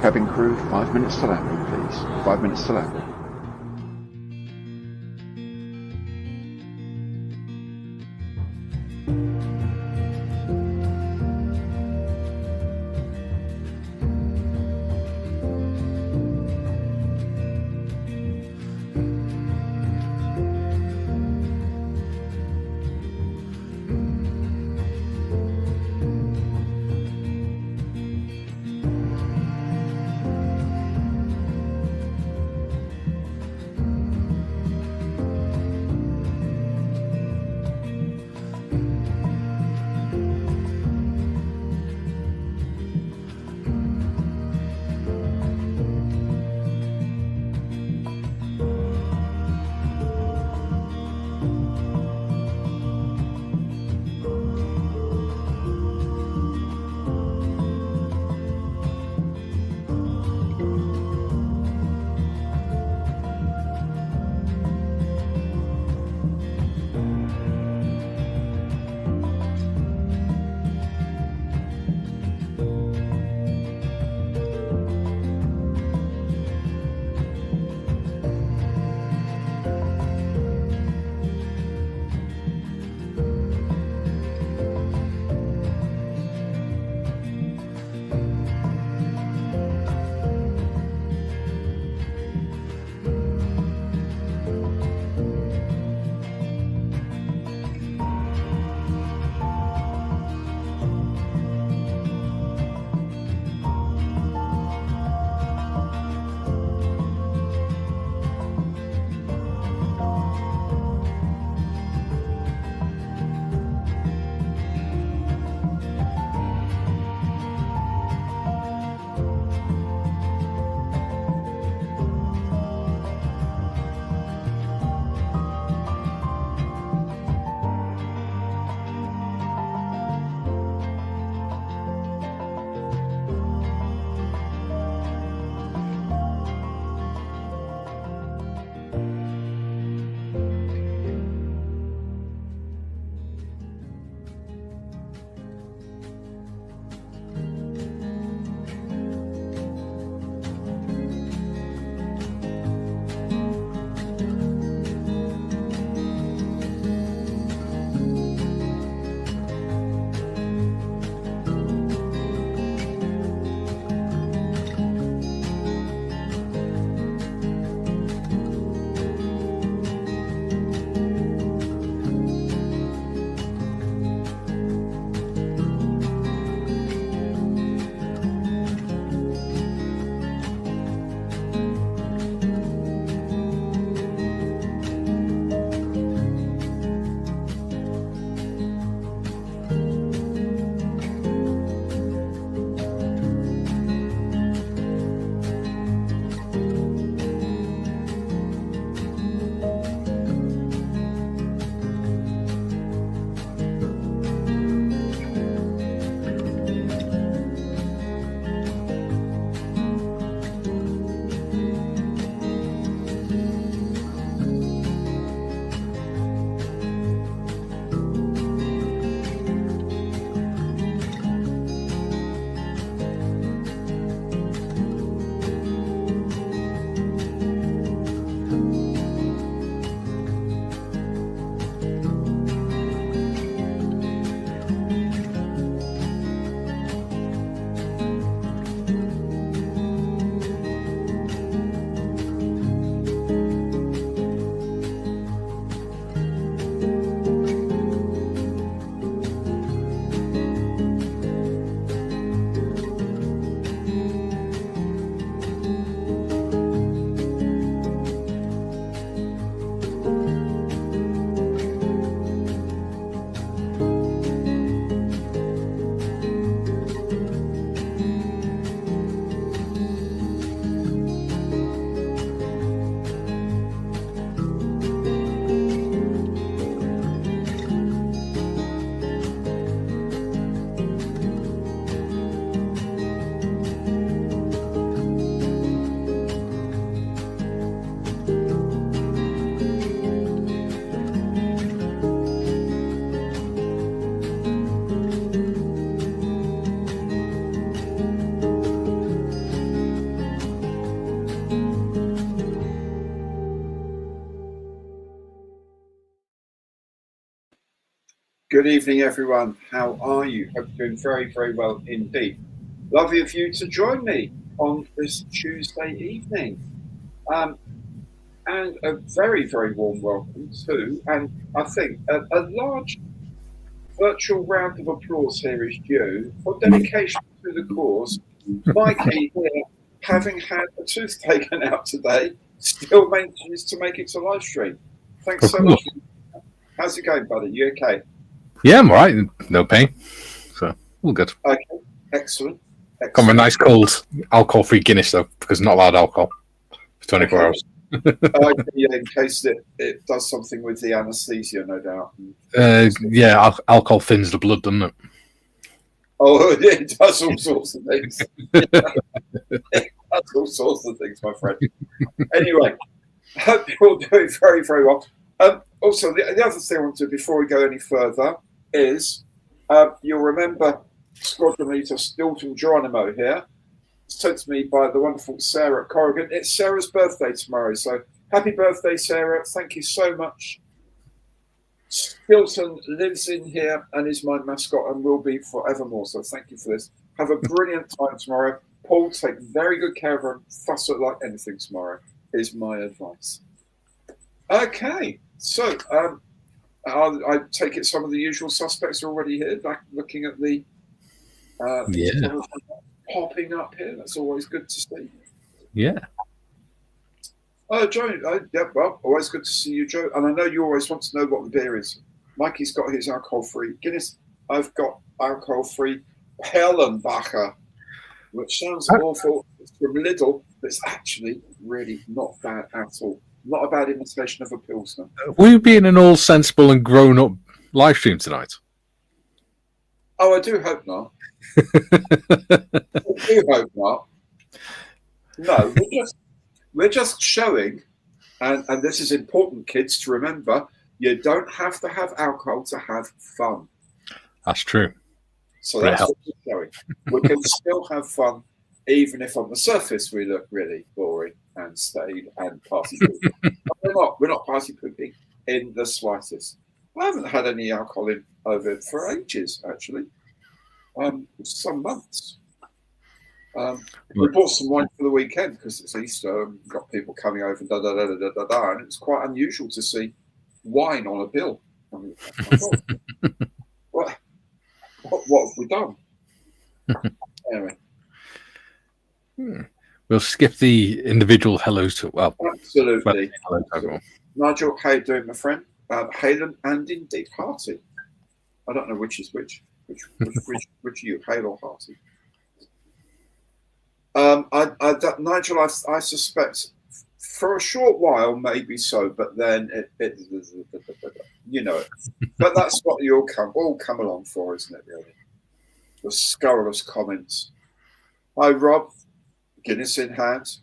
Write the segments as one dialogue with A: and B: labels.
A: cabin crew, 5 minutes to landing, please. 5 minutes to landing.
B: Good evening, everyone. How are you? Hope you're doing very, very well indeed. Lovely of you to join me on this Tuesday evening. And a very, very warm welcome to, and I think a large virtual round of applause here is due for dedication to the cause. Mikey here, having had a tooth taken out today, still manages to make it to live stream. Thanks so much. How's it going, buddy? You okay?
C: Yeah, I'm all right. No pain. So, all good.
B: Okay, excellent.
C: Got my nice cold alcohol-free Guinness, though, because not allowed alcohol for 24 hours.
B: Yeah, in case it does something with the anaesthesia, no doubt.
C: Yeah, alcohol thins the blood, doesn't it?
B: Oh, it does all sorts of things. It does all sorts of things, my friend. Anyway, hope you're all doing very, very well. Also, the other thing I want to do before we go any further is you'll remember Squadron Leader Stilton Geronimo here, sent to me by the wonderful Sarah at Corrigan. It's Sarah's birthday tomorrow, so happy birthday, Sarah. Thank you so much. Stilton lives in here and is my mascot and will be forevermore, so thank you for this. Have a brilliant time tomorrow. Paul, take very good care of her and fuss her like anything tomorrow, is my advice. Okay, so I take it some of the usual suspects are already here, back looking at the popping up here. That's always good to see.
C: Yeah.
B: Oh, Joe, yeah, well, always good to see you, Joe. And I know you always want to know what the beer is. Mikey's got his alcohol-free Guinness. I've got alcohol-free Perlenbacher, which sounds awful. It's from Lidl, but it's actually really not bad at all. Not a bad imitation of a Pilsner.
C: Will you be in an all sensible and grown-up live stream tonight?
B: Oh, I do hope not. I do hope not. No, we're just showing, and this is important, kids, to remember, you don't have to have alcohol to have fun.
C: That's true.
B: So that's what we're showing. We can still have fun, even if on the surface we look really boring and staid and party pooping. We're not party pooping in the slightest. I haven't had any alcohol in over for ages, actually. Some months. We bought some wine for the weekend because it's Easter and we've got people coming over and it's quite unusual to see wine on a bill. I mean, what have we done? Anyway.
C: We'll skip the individual hellos to
B: absolutely.
C: Hello to everyone.
B: Nigel, how you doing, my friend? Halen and indeed Hearty. I don't know which is which. Which are you, Hale or Hearty? Nigel, I suspect for a short while, maybe so, but then it you know it. But that's what you all come along for, isn't it, really? The scurrilous comments. Hi, Rob. Guinness in hand.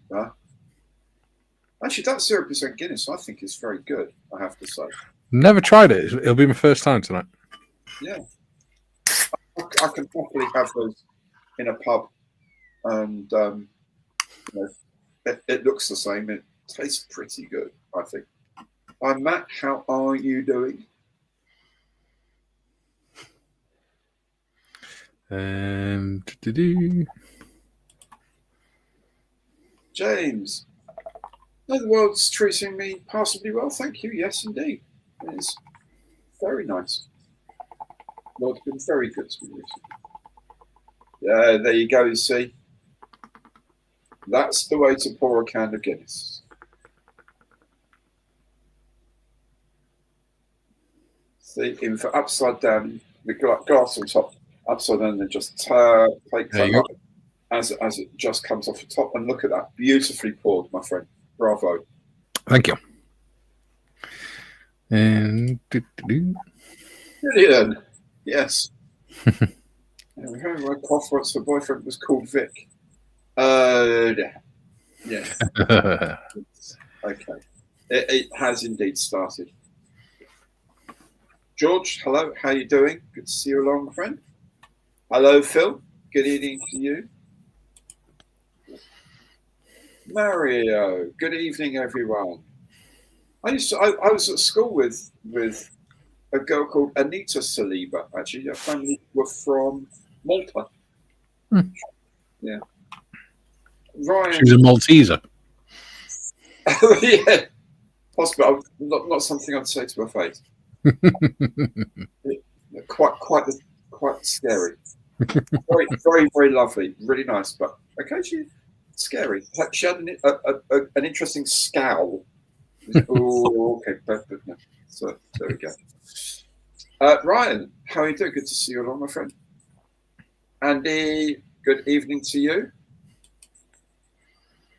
B: Actually, that 0% Guinness, I think, is very good, I have to say.
C: Never tried it. It'll be my first time tonight.
B: Yeah. I can happily have those in a pub. And it looks the same. It tastes pretty good, I think. Hi, Matt. How are you doing? James. No, the world's treating me passably well, thank you. Yes, indeed. It's very nice. Lord's been very good to me. Yeah, there you go, you see. That's the way to pour a can of Guinness. See, even for upside down, the glass on top, upside down, and just take that up as it just comes off the top. And look at that, beautifully poured, my friend. Bravo.
C: Thank you. And
B: brilliant. Yes. We heard my cough once. Her boyfriend was called Vic. Yeah. Yes. Okay. It has indeed started. George, hello. How are you doing? Good to see you along, my friend. Hello, Phil. Good evening to you. Mario. Good evening, everyone. I was at school with a girl called Anita Saliba. Actually, her family were from Malta. Yeah. Ryan.
C: She was a Malteser.
B: Yeah, possibly. Not something I'd say to her face. Quite scary. Very, very, very lovely. Really nice, but occasionally scary. She had an interesting scowl. Oh, okay. But no. So there we go. Ryan, how are you doing? Good to see you along, my friend. Andy, good evening to you.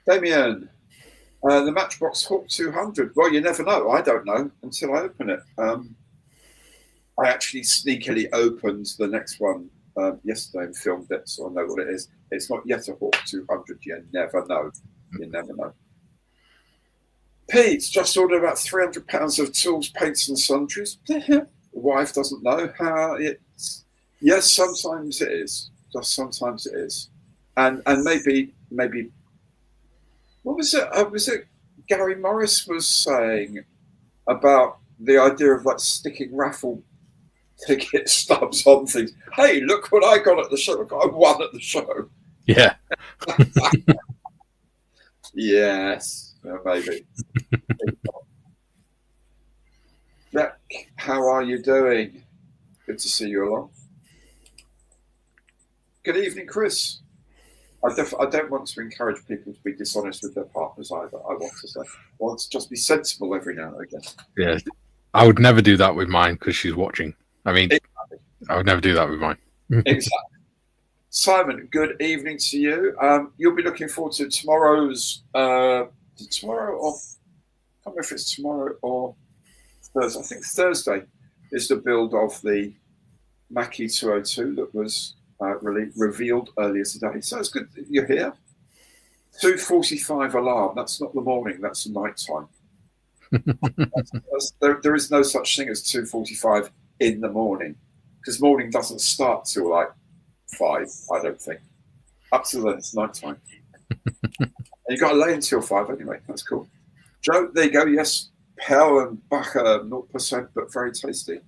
B: Damien, the Matchbox Hawk 200. Well, you never know. I don't know until I open it. I actually sneakily opened the next one yesterday and filmed it, so I know what it is. It's not yet a Hawk 200. You never know. You never know. Pete just ordered about £300 of tools, paints, and sundries. The wife doesn't know how it's. Yes, sometimes it is. Just sometimes it is. And maybe. What was it? Was it Gary Morris was saying about the idea of like sticking raffle ticket stubs on things? Hey, look what I got at the show! Look, I won at the show.
C: Yeah.
B: Yes, maybe. Jack, how are you doing? Good to see you along. Good evening, Chris. I don't want to encourage people to be dishonest with their partners either. I want to just be sensible every now and again.
C: Yeah. I would never do that with mine because she's watching. I mean, exactly. I would never do that with mine.
B: Exactly. Simon, good evening to you. You'll be looking forward to tomorrow's. Tomorrow or I can't remember if it's tomorrow or Thursday. I think Thursday is the build of the Mackie 202 that was revealed earlier today. So it's good that you're here. 2:45 alarm. That's not the morning. That's the night time. There is no such thing as 2:45 in the morning because morning doesn't start till like 5. I don't think. Up to then it's night time. And you've got to lay until 5 anyway. That's cool. Joe, there you go. Yes, Pell and Bacher, 0%, but very tasty.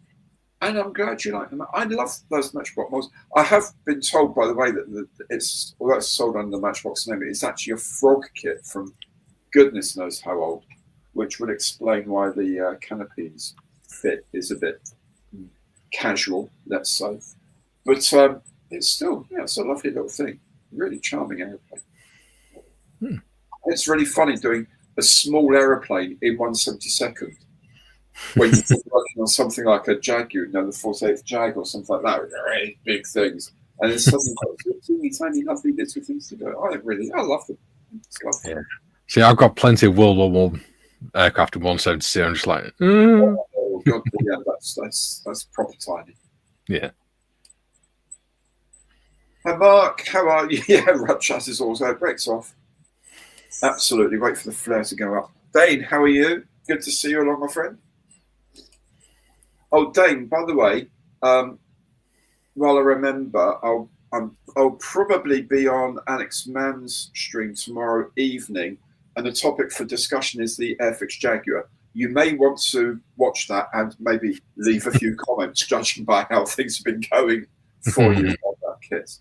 B: And I'm glad you like them. I love those Matchbox models. I have been told, by the way, that it's, although it's sold under the Matchbox name, it's actually a frog kit from goodness knows how old, which would explain why the canopies fit is a bit casual, let's say. But it's still, it's a lovely little thing. Really charming aeroplane. It's really funny doing a small aeroplane in 1/72nd when you're working on something like a Jaguar, the 48th Jag or something like that, with really big things, and then suddenly teeny tiny lovely little things to do. I love them.
C: Yeah. See, I've got plenty of World War One aircraft in 172. I'm just like,
B: oh God, yeah, that's proper tiny.
C: Yeah.
B: Hi Mark, how are you? Yeah, Rutchas is also breaks off. Absolutely, wait for the flare to go up. Dane, how are you? Good to see you along, my friend. Oh, Dane, by the way, while I remember, I'll probably be on Alex Mann's stream tomorrow evening, and the topic for discussion is the Airfix Jaguar. You may want to watch that and maybe leave a few comments, judging by how things have been going for you on that kit.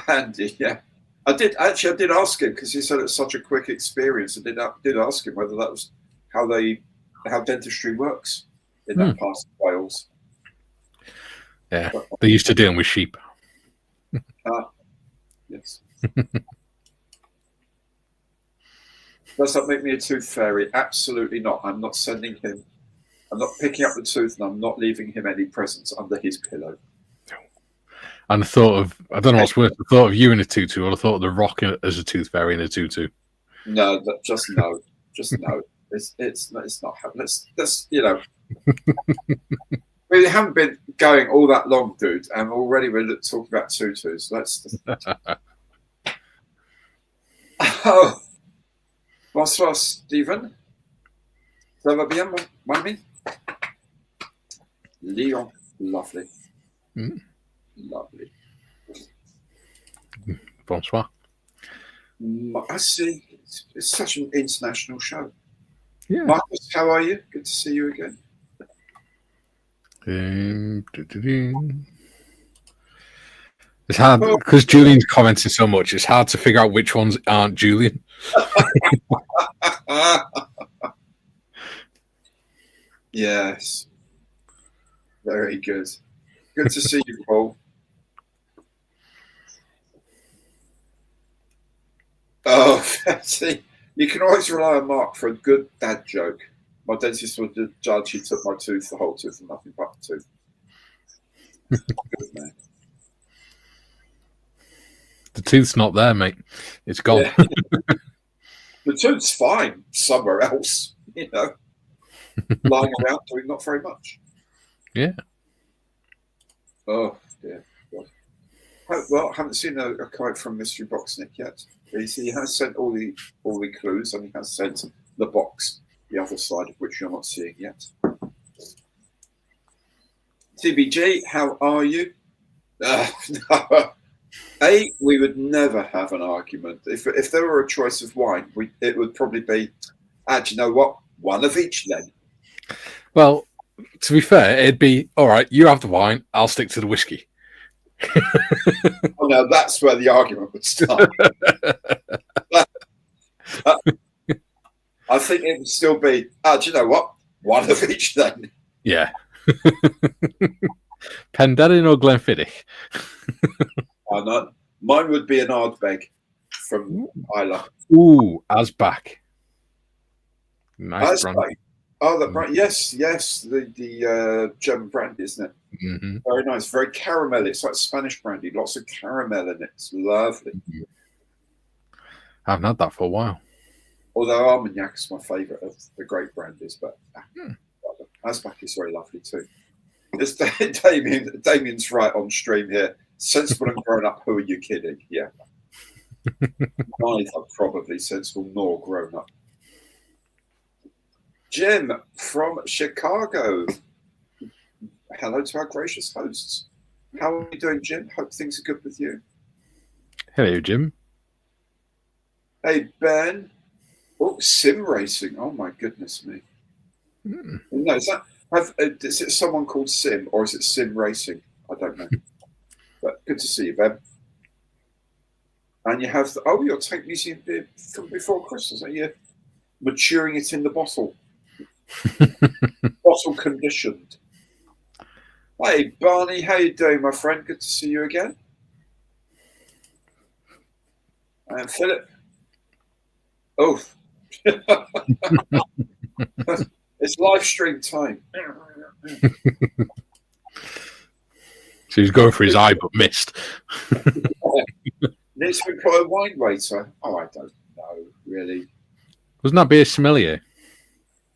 B: Andy, yeah. I did ask him because he said it's such a quick experience. I did ask him whether that was how dentistry works in that part of Wales.
C: Yeah, they're used to dealing with sheep.
B: Yes. Does that make me a tooth fairy? Absolutely not. I'm not sending him. I'm not picking up the tooth, and I'm not leaving him any presents under his pillow.
C: And the thought of, I don't know what's worse, the thought of you in a tutu or the thought of the Rock as a tooth fairy in a tutu.
B: No, just no. Just no. It's not happening. Let's we haven't been going all that long, dude, and already we're talking about tutus. Oh, bonsoir, Stephen. Ça va bien, mon ami? Leon, lovely. Lovely.
C: Bonsoir.
B: I see. It's such an international show.
C: Yeah.
B: Marcus, how are you? Good to see you again.
C: It's hard because Julian's commenting so much. It's hard to figure out which ones aren't Julian.
B: Yes. Very good. Good to see you, Paul. Oh, see, you can always rely on Mark for a good dad joke. My dentist would judge he took my tooth, the whole tooth, and nothing but the tooth. Good man.
C: The tooth's not there, mate. It's gone.
B: Yeah. The tooth's fine somewhere else, lying around doing not very much.
C: Yeah.
B: Oh, dear God. Well, I haven't seen a comment from Mystery Box Nick yet. He has sent all the clues, and he has sent the box, the other side of which you're not seeing yet. TBG, how are you? No. We would never have an argument. If there were a choice of wine, it would probably be, do you know what? One of each then.
C: Well, to be fair, it'd be, all right, you have the wine, I'll stick to the whiskey.
B: Oh, no, that's where the argument would start. I think it would still be, do you know what? One of each then.
C: Yeah. Penderyn or Glenfiddich?
B: Mine would be an Ardbeg from Isla.
C: Ooh, Asbach. Nice
B: brandy. Oh, that brand. Yes, the German brandy, isn't it?
C: Mm-hmm.
B: Very nice, very caramel. It's like Spanish brandy, lots of caramel in it. It's lovely.
C: Mm-hmm. I haven't had that for a while.
B: Although Armagnac is my favourite of the great brandies, but Asbach is very lovely too. It's Damien's right on stream here. Sensible and grown up. Who are you kidding? Yeah. Neither probably sensible nor grown up. Jim from Chicago. Hello to our gracious hosts. How are you doing, Jim? Hope things are good with you.
C: Hello, Jim.
B: Hey, Ben. Oh, sim racing. Oh, my goodness me. No, is it someone called Sim or is it sim racing? I don't know. But good to see you, Ben. And you have your tank museum beer from before Christmas. Are you maturing it in the bottle? Bottle conditioned. Hey, Barney, how you doing, my friend? Good to see you again. And Philip. Oh. It's live stream time.
C: So he's going for his eye, but missed.
B: Needs to employ a wine waiter. Oh, I don't know, really.
C: Wasn't that be a sommelier?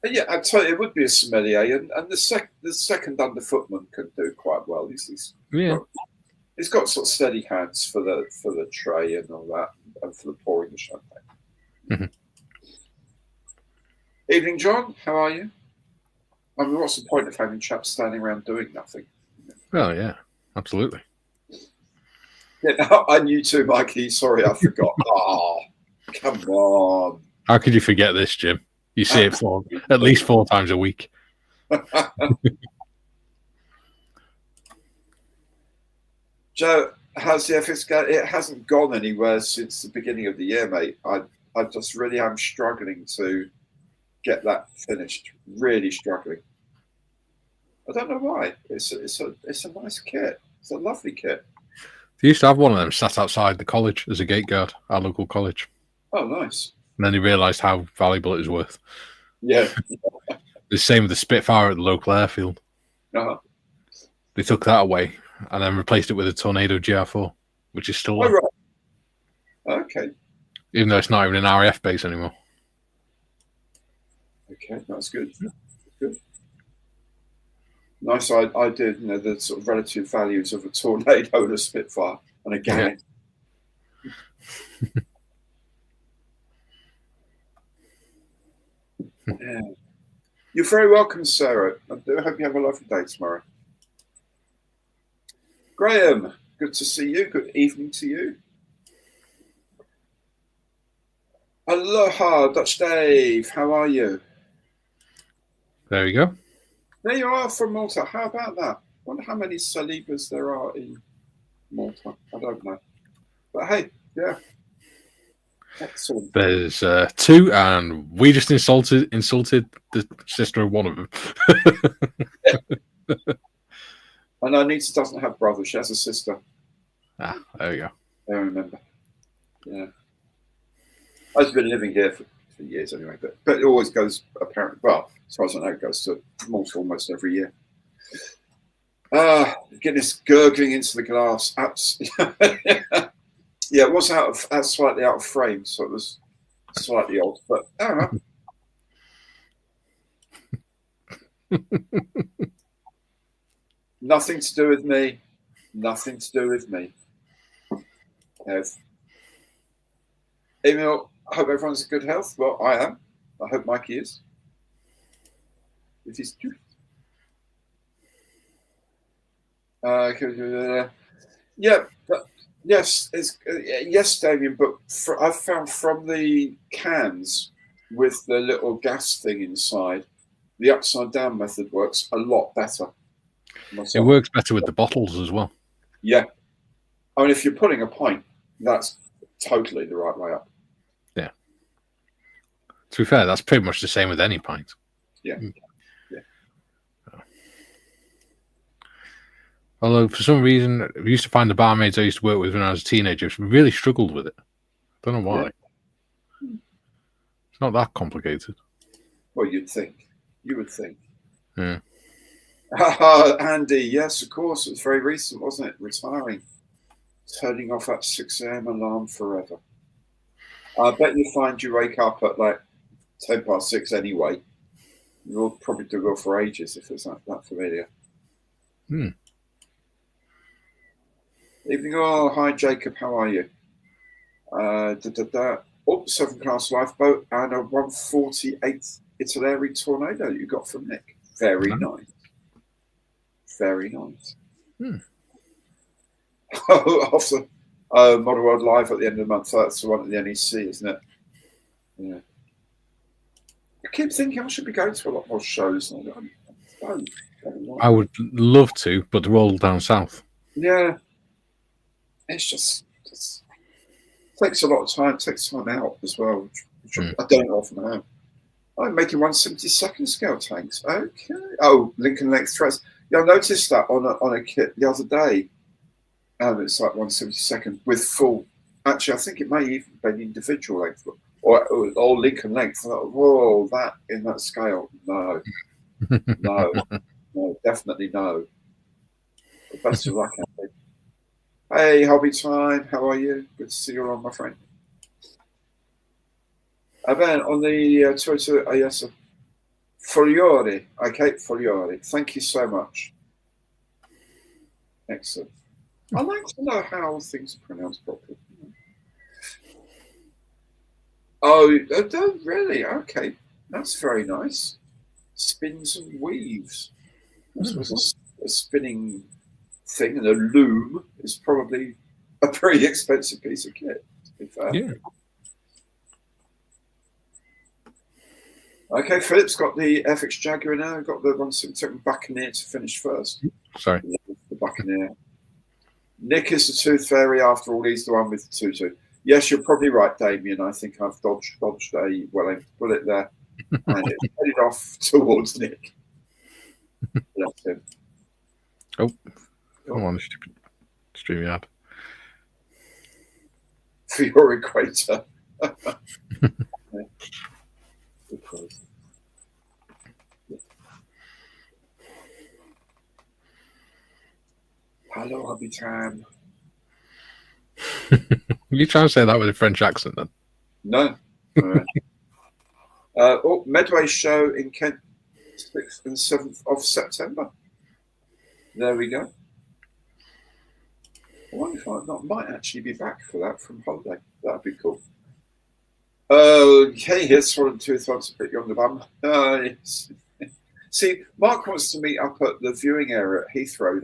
B: Yeah, I'd tell you, it would be a sommelier, and the second underfootman can do quite well. He's got sort of steady hands for the tray and all that, and for the pouring the champagne.
C: Mm-hmm.
B: Evening, John. How are you? I mean, what's the point of having chaps standing around doing nothing?
C: Well, yeah, absolutely.
B: Yeah, and you too, Mikey. Sorry, I forgot. Oh, come on.
C: How could you forget this, Jim? You see it at least 4 times a week.
B: Joe, how's the FX go? It hasn't gone anywhere since the beginning of the year, mate. I just really am struggling to get that finished. Really struggling. I don't know why. It's a nice kit. It's a lovely kit.
C: They used to have one of them sat outside the college as a gate guard, our local college.
B: Oh, nice.
C: And then they realised how valuable it was worth.
B: Yeah.
C: The same with the Spitfire at the local airfield.
B: Uh-huh.
C: They took that away and then replaced it with a Tornado GR4, which is still there.
B: Oh, right. Okay.
C: Even though it's not even an RAF base anymore.
B: Okay, that's good. Good. Nice idea, the sort of relative values of a Tornado and a Spitfire and a Gannet. Yeah. You're very welcome, Sarah. I do hope you have a lovely day tomorrow. Graham, good to see you. Good evening to you. Aloha, Dutch Dave. How are you?
C: There you go.
B: There you are from Malta. How about that? Wonder how many Salibas there are in Malta. I don't know. But hey, yeah. Excellent.
C: There's two, and we just insulted the sister of one of them.
B: And Anita doesn't have brothers. She has a sister.
C: Ah, there we go.
B: I remember. Yeah. I've been living here for years anyway, but it always goes apparently. Well, as far as I know, it goes to Malta almost every year. Guinness gurgling into the glass. Yeah, it was slightly out of frame, so it was slightly odd. But I don't know. Nothing to do with me. Nothing to do with me. Emil, I hope everyone's in good health. Well, I am. I hope Mikey is. If he's yeah, yes, yes, Damien. But I've found from the cans with the little gas thing inside, the upside down method works a lot better.
C: It works better with the bottles as well.
B: Yeah, I mean, if you're putting a pint, that's totally the right way up.
C: Yeah. To be fair, that's pretty much the same with any pint.
B: Yeah.
C: Although, for some reason, we used to find the barmaids I used to work with when I was a teenager really struggled with it. I don't know why. Yeah. It's not that complicated.
B: Well, you'd think. You would think.
C: Yeah.
B: Andy, yes, of course. It was very recent, wasn't it? Retiring. Turning off that 6 a.m. alarm forever. I bet you find you wake up at like 6:10 anyway. You'll probably do well for ages if it's that familiar. Evening all. Hi, Jacob. How are you? Oh, 7th class lifeboat and a 148 Italeri tornado you got from Nick. Very nice. Very nice. Also, Model World Live at the end of the month. That's the one at the NEC, isn't it? Yeah. I keep thinking I should be going to a lot more shows.
C: I would love to, but they're all down south.
B: Yeah. It's just takes a lot of time. Takes time out as well, which I don't often have. I'm making 1/72 scale tanks. Okay. Oh, Lincoln length threads. Yeah, I noticed that on a kit the other day. It's like 1/72 with full. Actually, I think it may even be individual length or Lincoln length. I thought, whoa, that in that scale? No, no, definitely no. But best of luck, Andy. Hey, Hobby Time, how are you? Good to see you on, my friend. Ben, on the Twitter, yes, Foliori. Okay, Foliori. Thank you so much. Excellent. I'd like to know how things are pronounced properly. Oh, really? Okay. That's very nice. Spins and weaves. This was a spinning thing, and a loom is probably a very expensive piece of kit, to be fair.
C: Yeah.
B: Okay, Philip's got the FX Jaguar now. Got the 1/72 Buccaneer to finish first.
C: Sorry.
B: The Buccaneer. Nick is the Tooth Fairy after all. He's the one with the tutu. Yes, you're probably right, Damien. I think I've dodged a well-aimed bullet there. And it headed off towards Nick. Bless him.
C: Oh, come on, stupid StreamYard.
B: For your equator. Hello, Hobby Time.
C: You trying to say that with a French accent then?
B: No. Medway show in Kent, 6th and 7th of September. There we go. I wonder if I might actually be back for that from holiday. That'd be cool. Okay, here's Swollen Tooth wants to put you on the bum. Yes. See, Mark wants to meet up at the viewing area at Heathrow,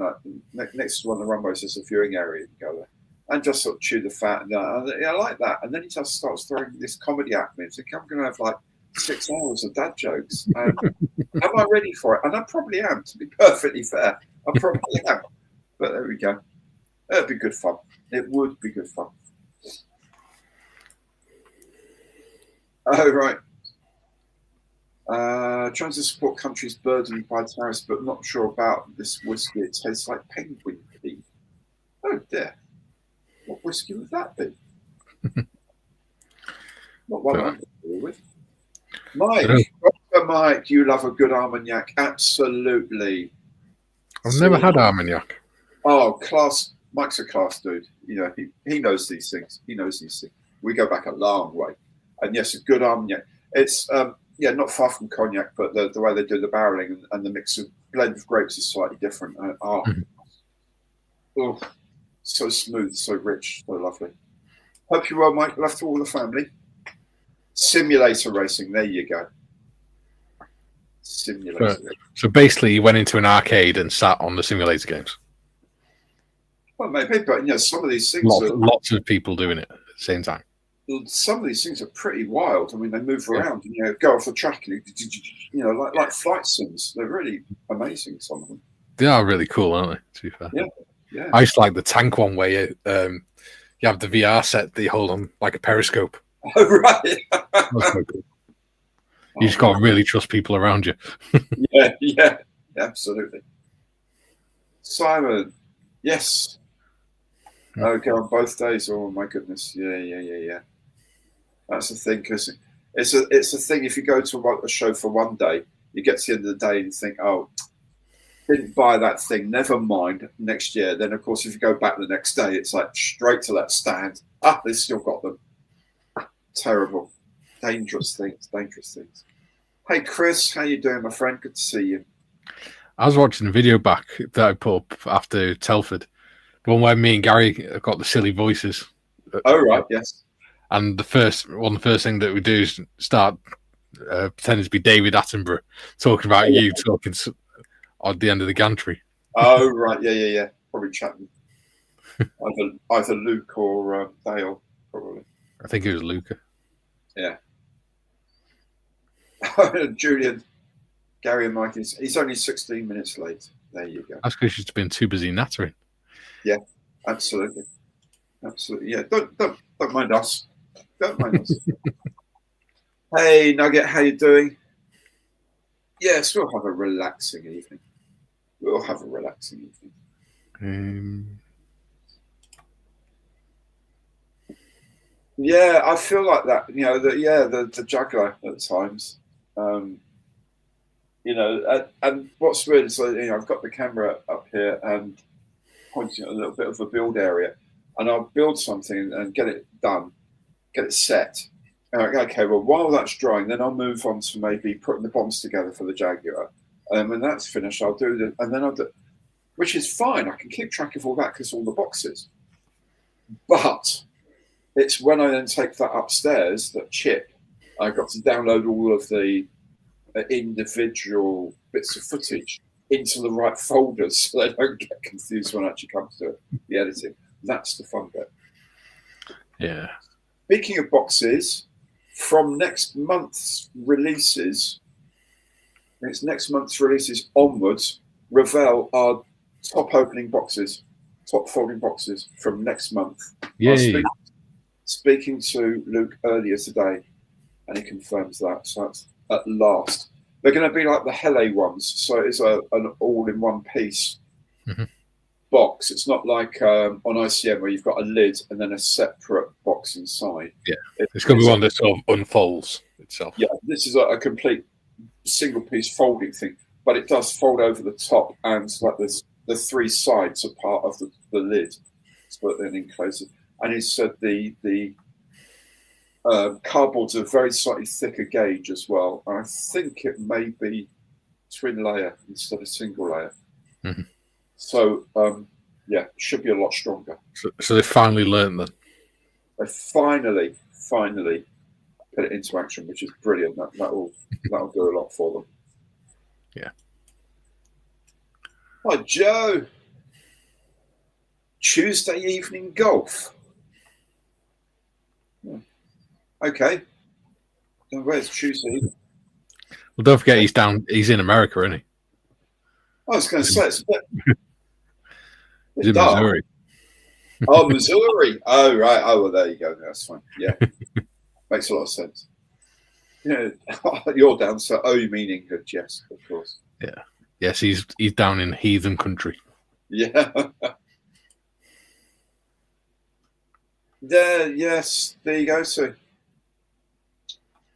B: next to one of the runways. There's a viewing area. You can go there. and just sort of chew the fat. And I like that. And then he just starts throwing this comedy at me. It's like, I'm going to have like 6 hours of dad jokes. And am I ready for it? And I probably am, to be perfectly fair. I probably am. But there we go. It'd be good fun. It would be good fun. Oh, right. Trying to support countries burdened by tariffs, but not sure about this whiskey. It tastes like penguin pee. Oh, dear. What whiskey would that be? Not one I'm familiar with. Mike, you love a good Armagnac. Absolutely.
C: I've never had Armagnac.
B: Oh, class. Mike's a class dude. You know, he knows these things. He knows these things. We go back a long way. And yes, a good Armagnac. It's not far from cognac, but the way they do the barreling and the mix of blend of grapes is slightly different. Oh, so smooth, so rich, so lovely. Hope you're well, Mike. Love to all the family. Simulator racing. There you go. Simulator.
C: So basically, you went into an arcade and sat on the simulator games.
B: Well, maybe, but some of these things
C: lots of people doing it at the same time.
B: Some of these things are pretty wild. I mean, they move around and go off the track, and like flight sims. They're really amazing. Some of them.
C: They are really cool, aren't they? To be fair.
B: Yeah.
C: I used to like the tank one where you have the VR set that you hold on like a periscope.
B: Oh, right.
C: That's so cool. You just got to really trust people around you.
B: Yeah, absolutely. Simon, yes. Okay, on both days. Oh my goodness, yeah. That's the thing, because it's a thing. If you go to a show for one day, you get to the end of the day and think, oh, didn't buy that thing. Never mind, next year. Then of course, if you go back the next day, it's like straight to that stand. They still got them. Terrible, dangerous things. Hey Chris, how you doing, my friend? Good to see you.
C: I was watching a video back that I put up after Telford, the one where me and Gary got the silly voices.
B: Oh right, yes.
C: And the first thing that we do is start pretending to be David Attenborough, talking about you talking at the end of the gantry.
B: Oh right, yeah. Probably chatting. either Luke or Dale, probably.
C: I think it was Luca.
B: Yeah. Julian, Gary and Mike, he's only 16 minutes late. There you go.
C: That's because she's been too busy nattering.
B: Yeah, absolutely. Yeah, don't mind us. Don't mind us. Hey, Nugget, how you doing? Yes, we'll have a relaxing evening. Yeah, I feel like that. The juggler at times. And what's weird is I've got the camera up here and pointing at a little bit of a build area, and I'll build something and get it done, get it set. Okay, well, while that's drying, then I'll move on to maybe putting the bombs together for the Jaguar. And when that's finished, I'll do which is fine. I can keep track of all that because all the boxes. But it's when I then take that upstairs, that chip, I've got to download all of the individual bits of footage into the right folders so they don't get confused when it actually comes to the editing. That's the fun bit.
C: Yeah.
B: Speaking of boxes, from next month's releases onwards, Revell are top opening boxes, top folding boxes from next month.
C: Yeah.
B: Speaking to Luke earlier today, and he confirms that. So that's at last. They're going to be like the Hele ones. So it's an all-in-one piece box. It's not like on ICM where you've got a lid and then a separate box inside.
C: Yeah, it's going to be one that sort of unfolds itself.
B: Yeah, this is a complete single-piece folding thing, but it does fold over the top, and like the three sides are part of the lid. So then encloses. And he said the cardboards are very slightly thicker gauge as well. And I think it may be twin layer instead of single layer.
C: Mm-hmm.
B: So, should be a lot stronger.
C: So they finally learned then?
B: They finally put it into action, which is brilliant. That'll do a lot for them.
C: Yeah.
B: Hi, Joe. Tuesday evening golf. Okay. And where's Tuesday?
C: Well, don't forget he's down. He's in America, isn't he?
B: I was going to say it's a bit
C: He's in
B: dark.
C: Missouri.
B: Oh, Missouri. Oh, right. Oh, well, there you go. That's fine. Yeah. Makes a lot of sense. Yeah. You're down. So, oh, you mean England? Yes, of course.
C: Yeah. Yes, he's down in heathen country.
B: Yeah. There. Yes. There you go. So,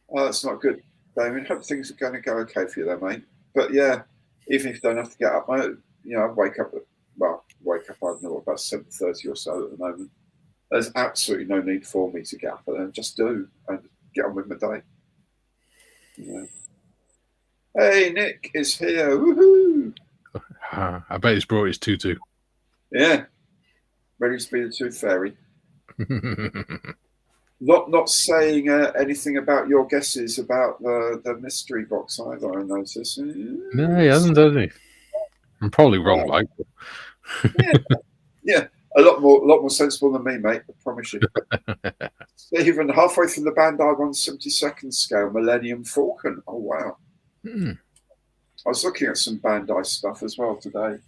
B: oh, that's not good. Damien, hope things are going to go okay for you there, mate. But yeah, even if you don't have to get up, I wake up I don't know, about 7:30 or so at the moment. There's absolutely no need for me to get up and then just do and get on with my day. Yeah. Hey, Nick is here. Woohoo!
C: I bet he's brought his tutu.
B: Yeah. Ready to be the tooth fairy. Not saying anything about your guesses about the mystery box either, I notice.
C: No, he hasn't, has he? I'm probably wrong, like.
B: Yeah, a lot more sensible than me, mate. I promise you. Stephen, halfway through the Bandai 1/72nd scale Millennium Falcon. Oh wow! I was looking at some Bandai stuff as well today,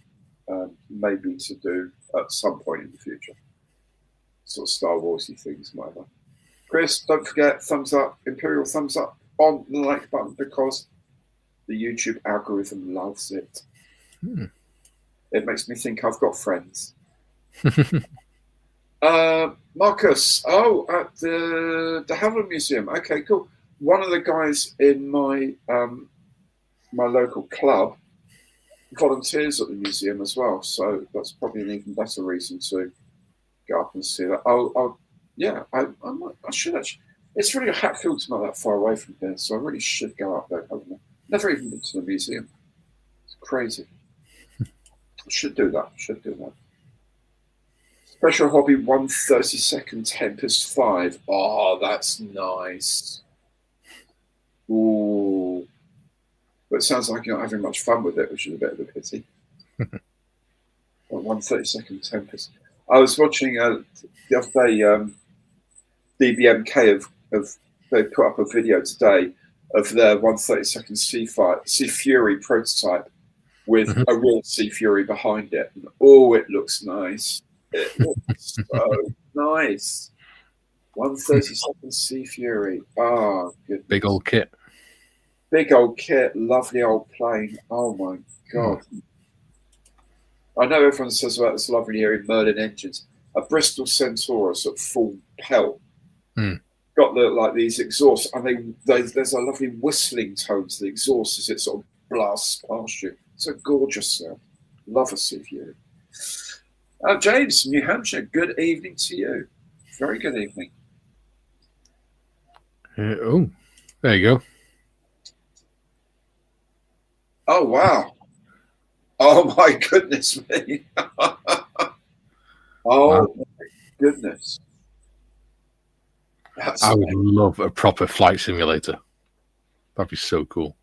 B: maybe to do at some point in the future, sort of Star Warsy things, whatever. Chris, don't forget thumbs up, Imperial thumbs up on the like button because the YouTube algorithm loves it. It makes me think I've got friends. Marcus, at the De Havilland Museum. Okay, cool. One of the guys in my my local club volunteers at the museum as well, so that's probably an even better reason to go up and see that. I should actually. It's really Hatfield's not that far away from here, so I really should go up there. I've never even been to the museum. It's crazy. Should do that. Special hobby 1/32 Tempest 5. Oh, that's nice. Ooh. But it sounds like you're not having much fun with it, which is a bit of a pity. 1/32 Tempest. I was watching the other day, DBMK they put up a video today of their 1/32 Sea Fury prototype with a real Sea Fury behind it. And, it looks nice. It looks so nice. 1/32 Sea Fury. Oh, goodness.
C: Big old kit.
B: Big old kit. Lovely old plane. Oh, my God. I know everyone says about this lovely here in Merlin engines. A Bristol Centaurus at full pelt. Got these exhausts, and there's a lovely whistling tone to the exhaust as it sort of blasts past you. It's a gorgeous sound. Love a Sea Fury. James, New Hampshire, good evening to you. Very good evening.
C: There you go.
B: Oh, wow. Oh, my goodness me. Wow. My goodness.
C: I would love a proper flight simulator. That'd be so cool.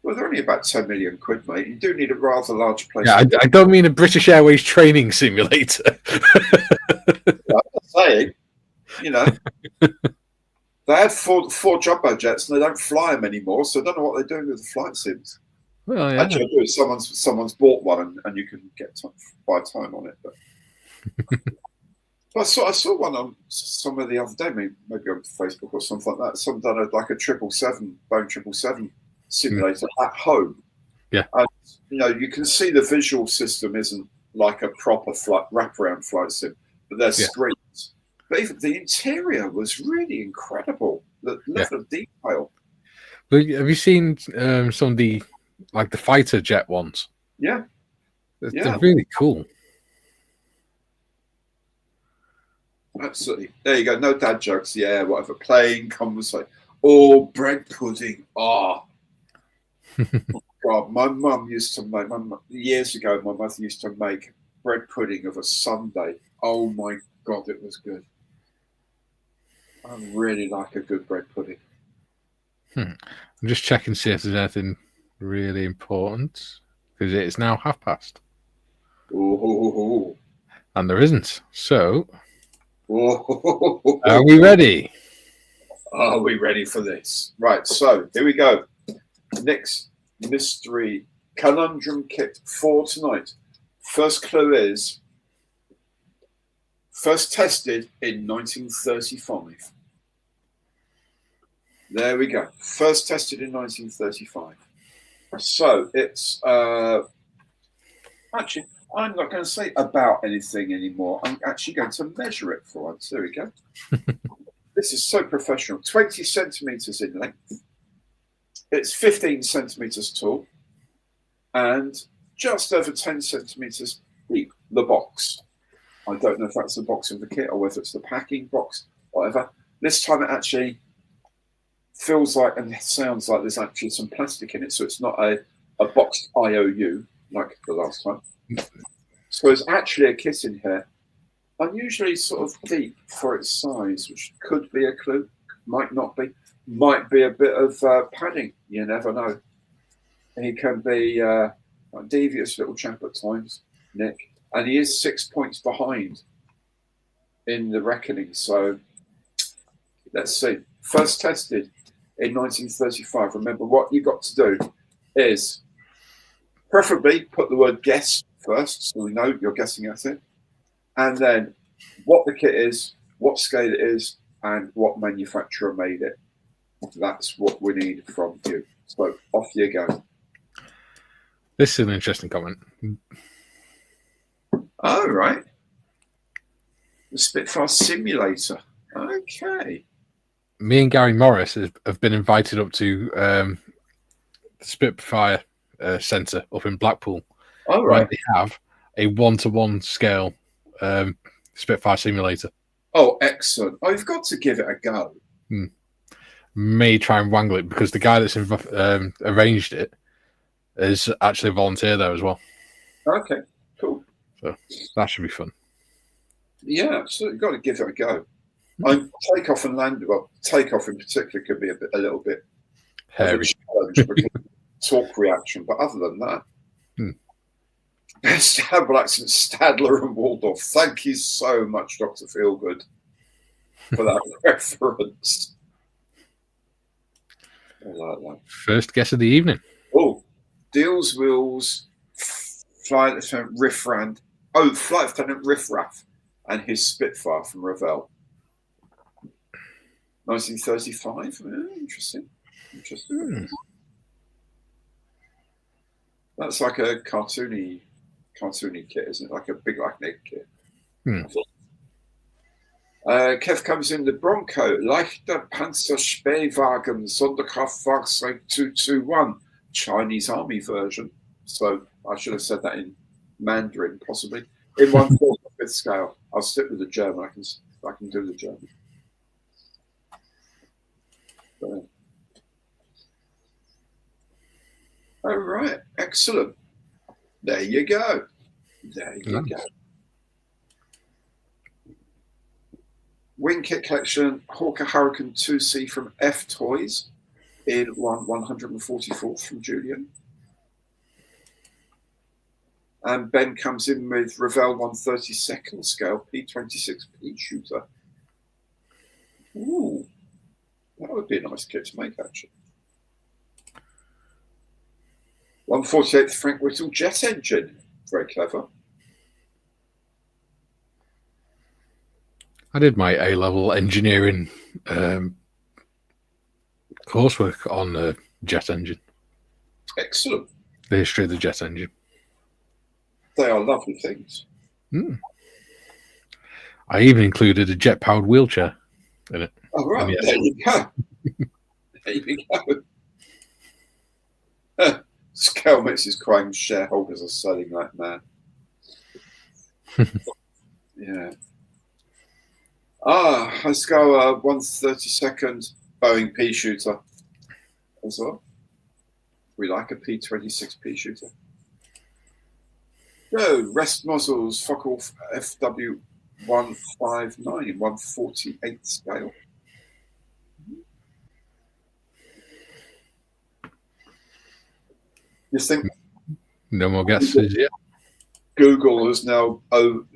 B: Well, they're only about 10 million quid, mate. You do need a rather large place.
C: Yeah, I don't mean a British Airways training simulator.
B: I'm saying, they had four jumbo jets and they don't fly them anymore, so I don't know what they're doing with the flight sims.
C: Well, yeah.
B: Actually, I do. Someone's bought one and you can buy time on it. But I saw one on somewhere the other day, maybe on Facebook or something like that. Someone done a 777 Boeing 777 simulator at home.
C: Yeah,
B: and you can see the visual system isn't like a proper wraparound flight sim, but there's screens. But even the interior was really incredible. The level of detail.
C: Have you seen some of the the fighter jet ones?
B: Yeah,
C: they're really cool.
B: Absolutely. There you go. No dad jokes. Yeah, whatever. Playing conversation. Oh, bread pudding. Oh. God, my mum used to make, years ago, my mother used to make bread pudding of a Sunday. Oh my God, it was good. I really like a good bread pudding.
C: I'm just checking to see if there's anything really important because it is now past.
B: Ooh.
C: And there isn't. So,
B: Oh,
C: are we ready?
B: are we ready for this? Right, so here we go. Nik's Mystery Conundrum Kit for tonight. First clue is first tested in 1935. There we go. First tested in 1935. So it's actually, I'm not going to say about anything anymore. I'm actually going to measure it for once. There we go. This is so professional. 20 centimeters in length. It's 15 centimeters tall and just over 10 centimeters deep. The box. I don't know if that's the box of the kit or whether it's the packing box, whatever. This time it actually feels like and sounds like there's actually some plastic in it, so it's not a boxed IOU like the last time. So there's actually a kit in here, unusually sort of deep for its size, which could be a clue, might not be, might be a bit of padding. You never know. He can be a devious little chap at times, Nick, and he is 6 points behind in the reckoning. So let's see. First tested in 1935. Remember, what you got to do is preferably put the word guess first, so we know you're guessing at it, and then what the kit is, what scale it is, and what manufacturer made it. That's what we need from you. So off you go.
C: This is an interesting comment.
B: All right. The Spitfire Simulator. Okay.
C: Me and Gary Morris have been invited up to the Spitfire Centre up in Blackpool.
B: All
C: where
B: right.
C: they have a 1-to-1 scale Spitfire simulator.
B: Oh, excellent. Oh, you've got to give it a go.
C: May try and wangle it because the guy that's arranged it is actually a volunteer there as well.
B: Okay, cool.
C: So that should be fun.
B: Yeah, absolutely. Got to give it a go. Takeoff and landing. Well, takeoff in particular could be a little bit
C: hairy.
B: of a challenge because of torque reaction, but other than that, best Hannibal accent, Stadler and Waldorf. Thank you so much, Dr. Feelgood, for that reference. I like that.
C: First guess of the evening.
B: Oh, Deals Wills, Flight Lieutenant Riffrand. Oh, Flight Lieutenant Riffraff and his Spitfire from Ravel. 1935. Interesting. That's like a cartoony kit, isn't it? Like a big like Nick kit. Kev comes in the Bronco, leichter Panzerspähwagen, Sonderkraftfahrzeug 221, Chinese Army version. So I should have said that in Mandarin, possibly. In 1/4 scale. I'll stick with the German. I can do the German. All right, excellent. There you go. Go. Wing kit collection, Hawker Hurricane 2C from F Toys in 144th from Julian. And Ben comes in with Ravel 1/32 scale P26P shooter. Ooh, that would be a nice kit to make, actually. 1/48 Frank Whittle jet engine. Very clever.
C: I did my A-level engineering coursework on the jet engine.
B: Excellent.
C: The history of the jet engine.
B: They are lovely things.
C: I even included a jet-powered wheelchair in it.
B: Oh, right. There you go. There you go. Scale makes his crying shareholders are selling like mad. Yeah. Let's go 1/32 Boeing P shooter as well. We like a P26 P shooter. No, rest muzzles, Focke FW 159 1/48 scale. You think?
C: No more guesses yet.
B: Google has now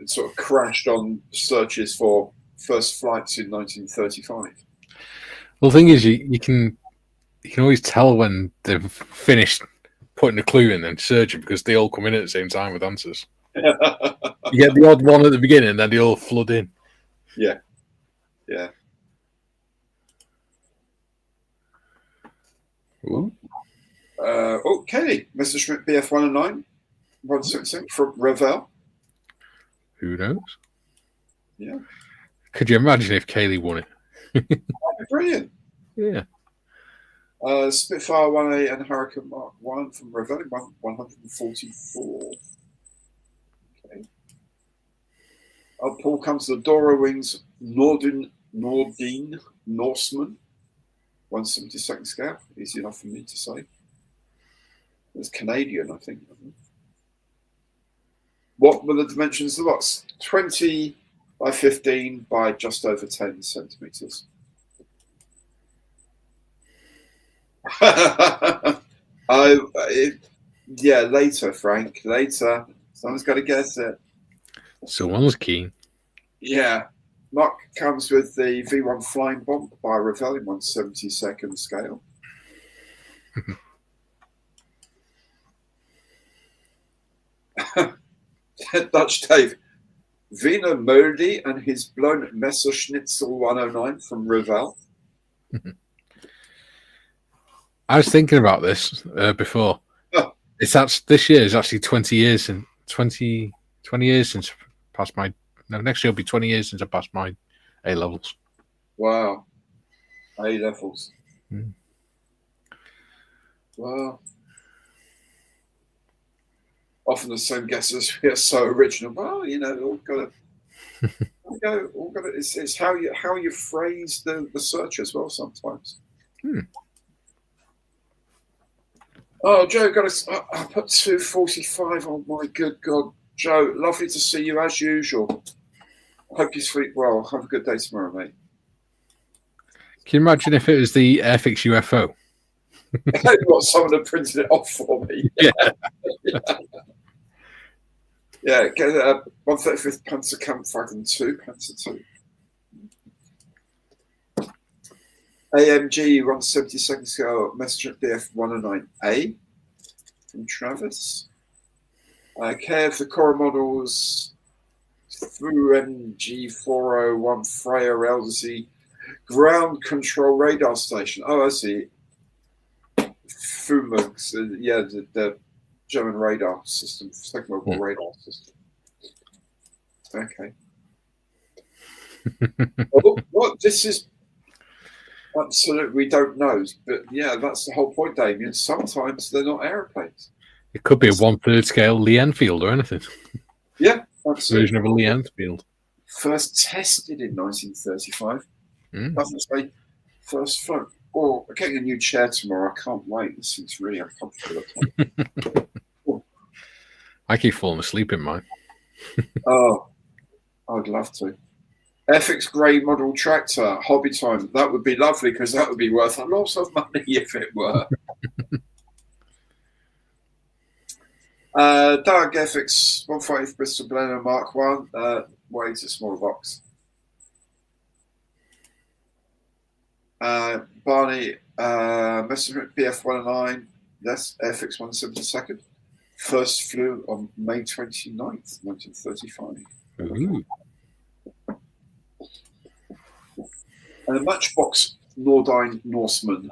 B: sort of crashed on searches for first flights in 1935.
C: Well, the thing is, you can always tell when they've finished putting a clue in and searching because they all come in at the same time with answers. You get the odd one at the beginning, and then they all flood in.
B: Yeah.
C: Ooh.
B: Kelly, Messerschmitt BF 109, 166 from Revell.
C: Who knows?
B: Yeah.
C: Could you imagine if Kaylee won it?
B: That'd be brilliant.
C: Yeah.
B: Spitfire 1A and Hurricane Mark 1 from Revell, 144. Okay. Paul comes to the Dora Wings Nordine Norseman, 172nd scale. Easy enough for me to say. It's Canadian, I think. What were the dimensions of the box? 20 by 15 by just over 10 centimeters. Later, Frank. Later. Someone's got to guess it.
C: Someone's keen.
B: Yeah. Mark comes with the V1 Flying Bomb by Revell in 1/72nd scale. Dutch Dave. Wiener Möldi and his blown Messerschnitzel 109 from Revell.
C: I was thinking about this before.
B: Oh.
C: This year is actually 20 years since 20 years since I passed my. No, next year will be 20 years since I passed my A levels.
B: Wow, A levels.
C: Mm.
B: Wow. Often the same guesses. We are so original. Well, all got to. It's how you phrase the search as well sometimes. Oh, Joe, I put 245 on. My good God, Joe, lovely to see you as usual. Hope you sleep well. Have a good day tomorrow, mate.
C: Can you imagine if it was the Airfix UFO?
B: What, someone had printed it off for me.
C: Yeah.
B: Yeah, get 135th Panzer Kampfwagen 2, Panzer 2. AMG 1/72nd scale Messerschmitt BF 109A from Travis. Care of the core models through MG 401 Freya Eldersea ground control radar station. Oh, I see. FUMUGs, the German radar system, Second World War radar system. Okay. What this is absolutely we don't know, but yeah, that's the whole point, Damien. Sometimes they're not aeroplanes.
C: It could be a 1/3 scale Lee Enfield or anything.
B: Yeah, absolutely.
C: Version of a Lee Enfield.
B: First tested in 1935. Doesn't say first flown. Oh, I'm getting a new chair tomorrow. I can't wait. This thing's really uncomfortable.
C: I keep falling asleep in mine.
B: Oh, I'd love to. FX Grey model tractor, hobby time. That would be lovely because that would be worth a lot of money if it were. Doug FX 148 Bristol Blender Mark 1. Weighs a smaller box. Barney Messerschmitt BF 109. That's FX 172nd. First flew on May 29th, 1935.
C: Ooh.
B: And a Matchbox Nordine Norseman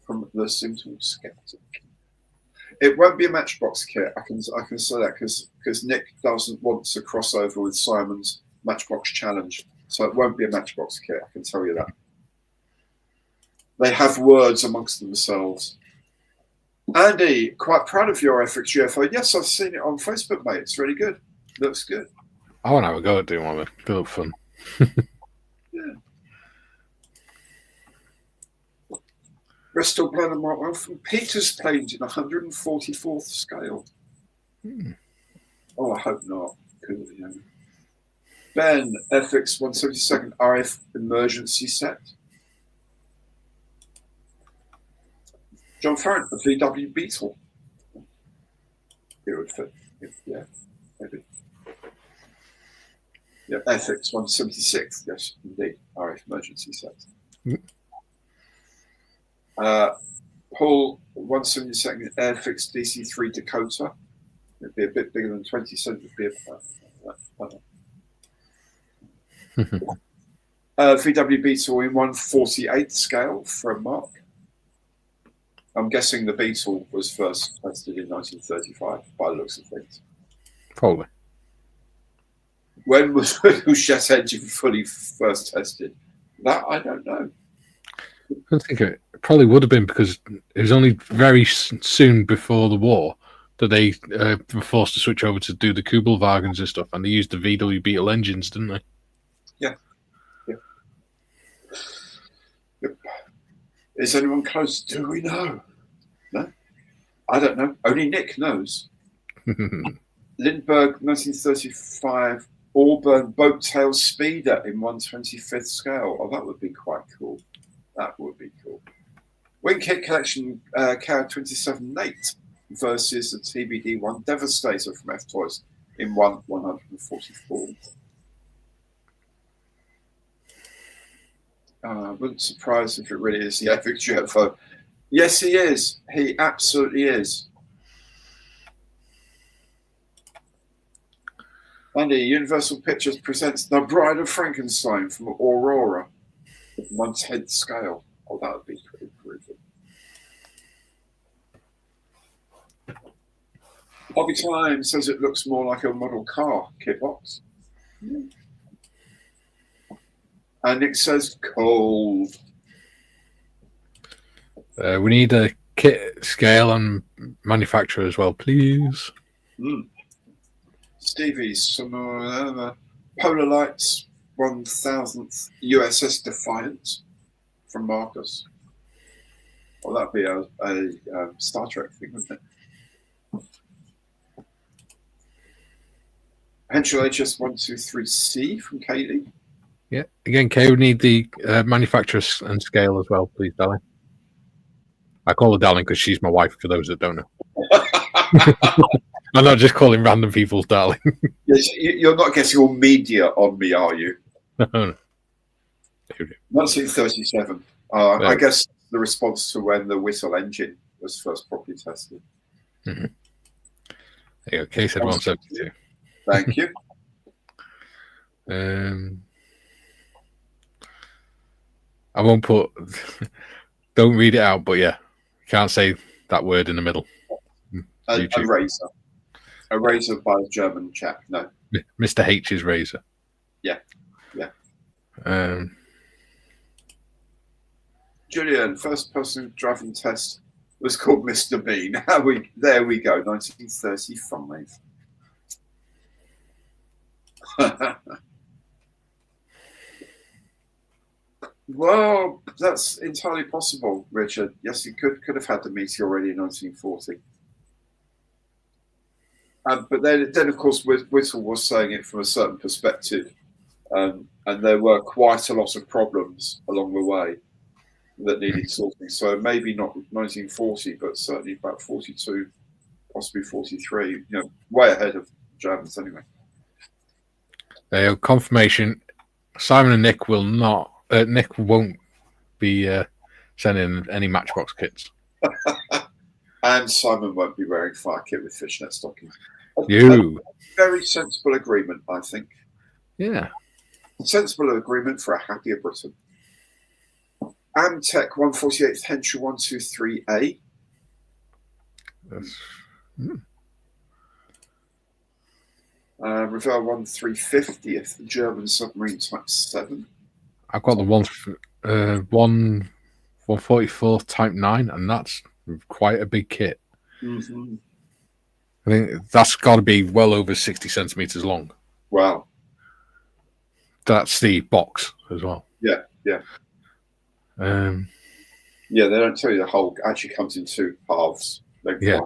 B: from the Simple Skeptic. It won't be a Matchbox kit. I can say that because Nick doesn't want to cross over with Simon's Matchbox Challenge, so it won't be a Matchbox kit. I can tell you that. They have words amongst themselves. Andy, quite proud of your FX UFO. Yes, I've seen it on Facebook, mate. It's really good. Looks good.
C: I want to have a go at doing one of it. It'll look fun.
B: Yeah. Bristol Blender Mark 1 from Peter's Plains in 144th scale. Oh, I hope not. Ben, FX 172nd RF emergency set. John Farron, a VW Beetle. It would fit. Yeah. maybe. Yeah, Airfix 176. Yes, indeed. RF emergency set. Paul 172nd Airfix DC3 Dakota. It'd be a bit bigger than 20 cent. Would be VW Beetle in 1/48 scale from Mark. I'm guessing the Beetle was first tested in 1935 by the looks of things.
C: Probably.
B: When was the jet engine fully first tested? That I don't know.
C: I think it probably would have been because it was only very soon before the war that they were forced to switch over to do the Kubelwagens and stuff, and they used the VW Beetle engines, didn't they?
B: Yeah. Yep. Is anyone close? Do we know? No? I don't know. Only Nick knows. Lindbergh, 1935, Auburn Boattail Speeder in 1/25th scale. Oh, that would be quite cool. That would be cool. Wing Kit Collection Cow 27 Nate versus the TBD1 Devastator from F Toys in 1/144. Wouldn't surprise if it really is the epic UFO. Yes, he is. He absolutely is. Andy, Universal Pictures presents The Bride of Frankenstein from Aurora at 1/10 scale. Oh, that would be pretty brutal. Hobby Time says it looks more like a model car kit box. And Nick says cold.
C: We need a kit scale and manufacturer as well, please.
B: Stevie's some Polar Lights 1000th USS Defiant from Marcus. Well, that'd be a Star Trek thing, wouldn't it? Henschel HS 123C from Kaylee.
C: Yeah, again, Kay would need the manufacturer and scale as well, please, darling. I call her darling because she's my wife, for those that don't know. I'm not just calling random people's darling.
B: Yes, you're not getting all media on me, are you?
C: No.
B: 1937. I guess the response to when the Whistle engine was first properly tested.
C: Mm-hmm. There you go, Kay said 172.
B: Thank you.
C: I won't put. Don't read it out, but yeah, can't say that word in the middle.
B: A razor. A razor by a German chap. No.
C: Mr. H's razor.
B: Yeah. Julian, first person driving test was called Mr. Bean. There we go, 1935. Well, that's entirely possible, Richard. Yes, he could have had the meteor already in 1940. But then, of course, Whittle was saying it from a certain perspective, and there were quite a lot of problems along the way that needed sorting. So maybe not 1940, but certainly about 42, possibly 43. Way ahead of Germans anyway.
C: There, confirmation. Simon and Nick will not. Nick won't be sending any Matchbox kits.
B: And Simon won't be wearing fire kit with fishnet stockings.
C: You.
B: A very sensible agreement, I think.
C: Yeah.
B: Sensible agreement for a happier Britain. Amtech 148th Henschel 123A. Revell 1350th German submarine type 7.
C: I've got the 144 type 9, and that's quite a big kit.
B: Mm-hmm.
C: I think that's got to be well over 60 centimeters long.
B: Wow.
C: That's the box as well.
B: Yeah. Yeah, they don't tell you the whole actually comes in two halves.
C: Yeah.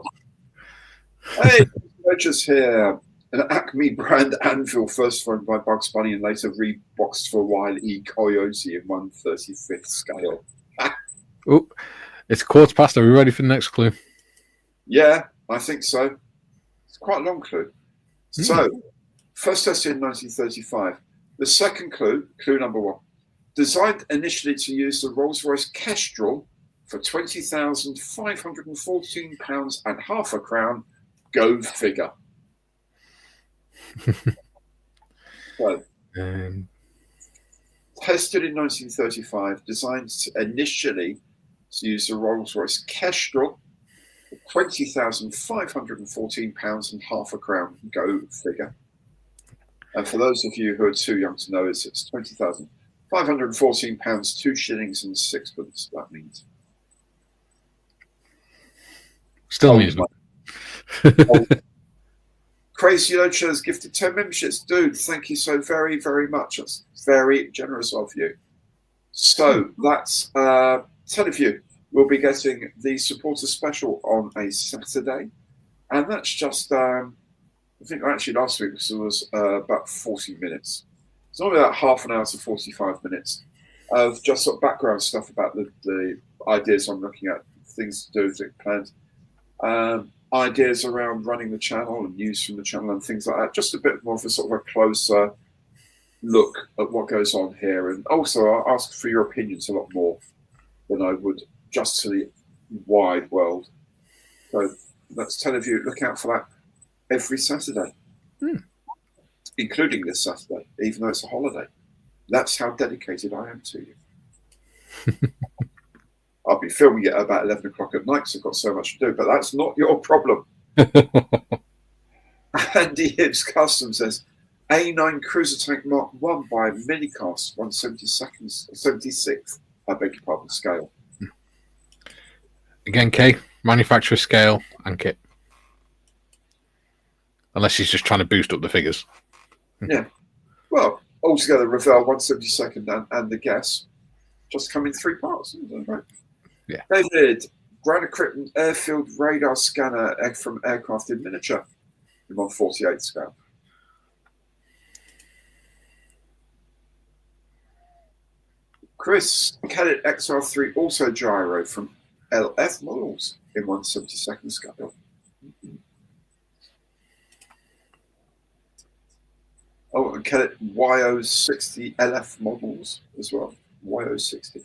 B: Hey, Rogers here. An Acme brand anvil, first formed by Bugs Bunny and later reboxed for Wile E. Coyote in 1/35th scale.
C: Oh, it's 1:15. Are we ready for the next clue?
B: Yeah, I think so. It's quite a long clue. So, first tested in 1935. The second clue, clue number 1, designed initially to use the Rolls-Royce Kestrel for £20,514 and half a crown. Go figure. So, tested in 1935, designed initially to use the Rolls-Royce Kestrel for £20,514 and half a crown. Go figure. And for those of you who are too young to know, it's £20,514, 2 shillings and 6pence. That means.
C: Still means money.
B: Crazy Loach has gifted 10 memberships. Dude, thank you so very, very much. That's very generous of you. So that's 10 of you will be getting the supporter special on a Saturday. And that's just, I think actually last week was about 40 minutes. It's normally about half an hour to 45 minutes of just sort of background stuff about the ideas I'm looking at, things to do, things planned. Ideas around running the channel and news from the channel and things like that. Just a bit more of a sort of a closer look at what goes on here. And also I'll ask for your opinions a lot more than I would just to the wide world. So that's 10 of you. Look out for that every Saturday, including this Saturday, even though it's a holiday. That's how dedicated I am to you. I'll be filming it about 11 o'clock at night because I've got so much to do, but that's not your problem. Andy Hibbs Custom says, A9 Cruiser Tank Mark 1 by Minicast, 1/76th, I beg your pardon, scale.
C: Again, Kay, manufacturer scale and kit. Unless he's just trying to boost up the figures.
B: Yeah. Well, altogether, Revell 1/72 and the gas just come in 3 parts. Right?
C: Yeah.
B: David, Granite Krypton airfield radar scanner from aircraft in miniature in 1/48 scale. Chris, Cadet XR3 also gyro from LF models in 1/72 scale. Oh, and Cadet YO60 LF models as well. YO60.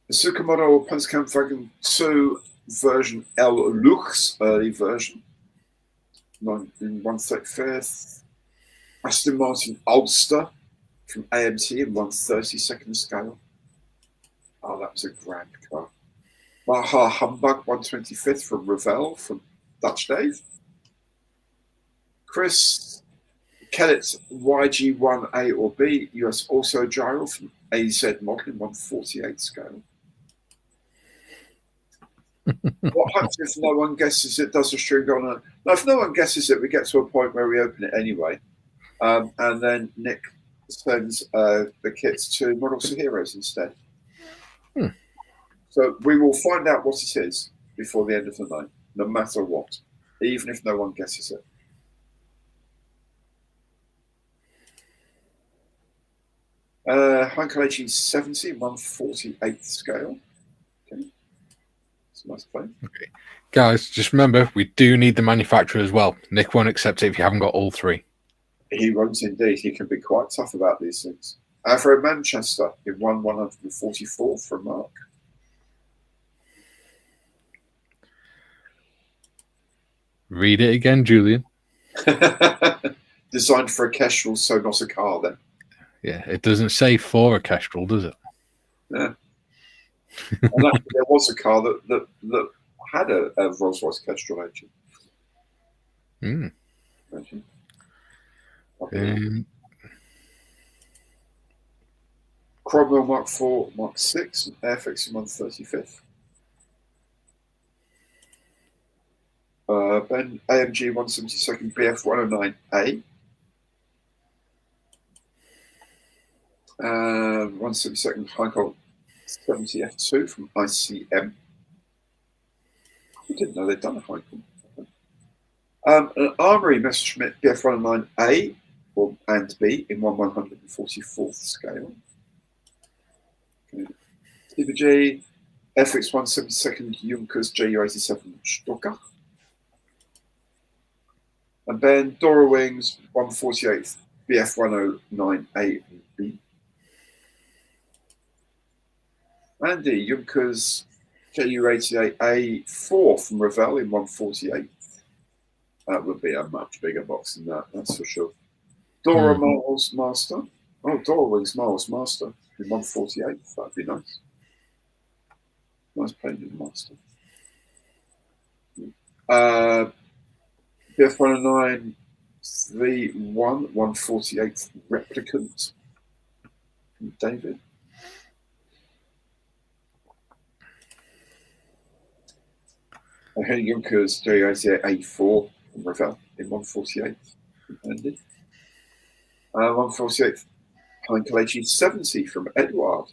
B: The Suka model Panzerkampf Dragon 2 version L Lux, early version, in 1/35. Aston Martin Ulster from AMT in 1/32 scale. Oh, that was a grand car. Baja Humbug 1/25 from Revell from Dutch Dave. Chris, Kellett's YG1A or B, US also gyro from AZ model in 1/48 scale. What happens if no one guesses it? Does the string go on? No, if no one guesses it, we get to a point where we open it anyway. And then Nick sends the kits to Models for Heroes instead. So we will find out what it is before the end of the night, no matter what, even if no one guesses it. Heinkel AG70, 1/48 scale. Okay. It's a nice plane.
C: Okay. Guys, just remember, we do need the manufacturer as well. Nick won't accept it if you haven't got all 3.
B: He won't indeed. He can be quite tough about these things. Avro Manchester in 1/144 from Mark.
C: Read it again, Julian.
B: Designed for a Kestrel, so not a car then.
C: Yeah, it doesn't say for a Kestrel, does it?
B: Yeah. And actually, there was a car that had a Rolls-Royce Kestrel engine. Cromwell Mark 4, Mark 6, and Airfix in 1/35. Ben AMG 1/72 BF 109A. 1/72 Heinkel 70F2 from ICM. I didn't know they'd done a Heinkel. An Armory Messerschmitt BF 109A and B in 1/144th scale. TVG FX 1/72 Junkers JU87 Stocker. And then Dora Wings 148th BF 109A and B. Andy Junkers JU88A4 from Ravel in 148. That would be a much bigger box than that, that's for sure. Dora Miles Master. Oh, Dora Wings Miles Master in 148. That'd be nice. Nice painted Master. BF 109 V1 148th Replicant from David. And Henry Junkers JU88A4 from Ravel in 148. Andy. 148th Pine Kalechi 70 from Edward.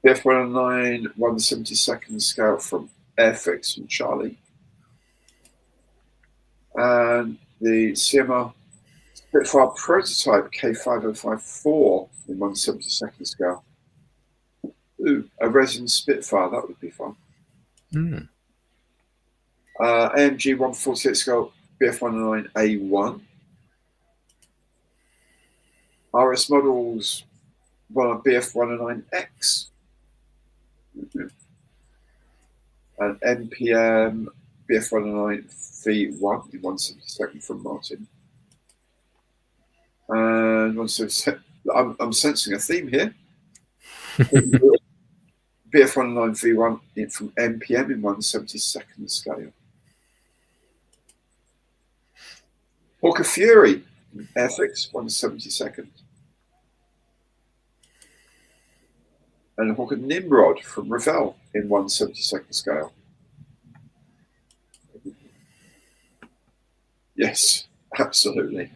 B: BF 109 172nd Scout from Airfix from Charlie. And the CMR Spitfire Prototype K5054 in 172nd Scout. Ooh, a resin Spitfire, that would be fun. AMG 148 Scout BF 109A1. RS Models BF 109X. And NPM BF 109 V1 in 172nd from Martin. And 177, I'm sensing a theme here. BF 109 V1 from NPM in 172nd scale. Hawker Fury, Airfix, 172nd. And Hawker Nimrod from Ravel in 172nd scale. Yes, absolutely.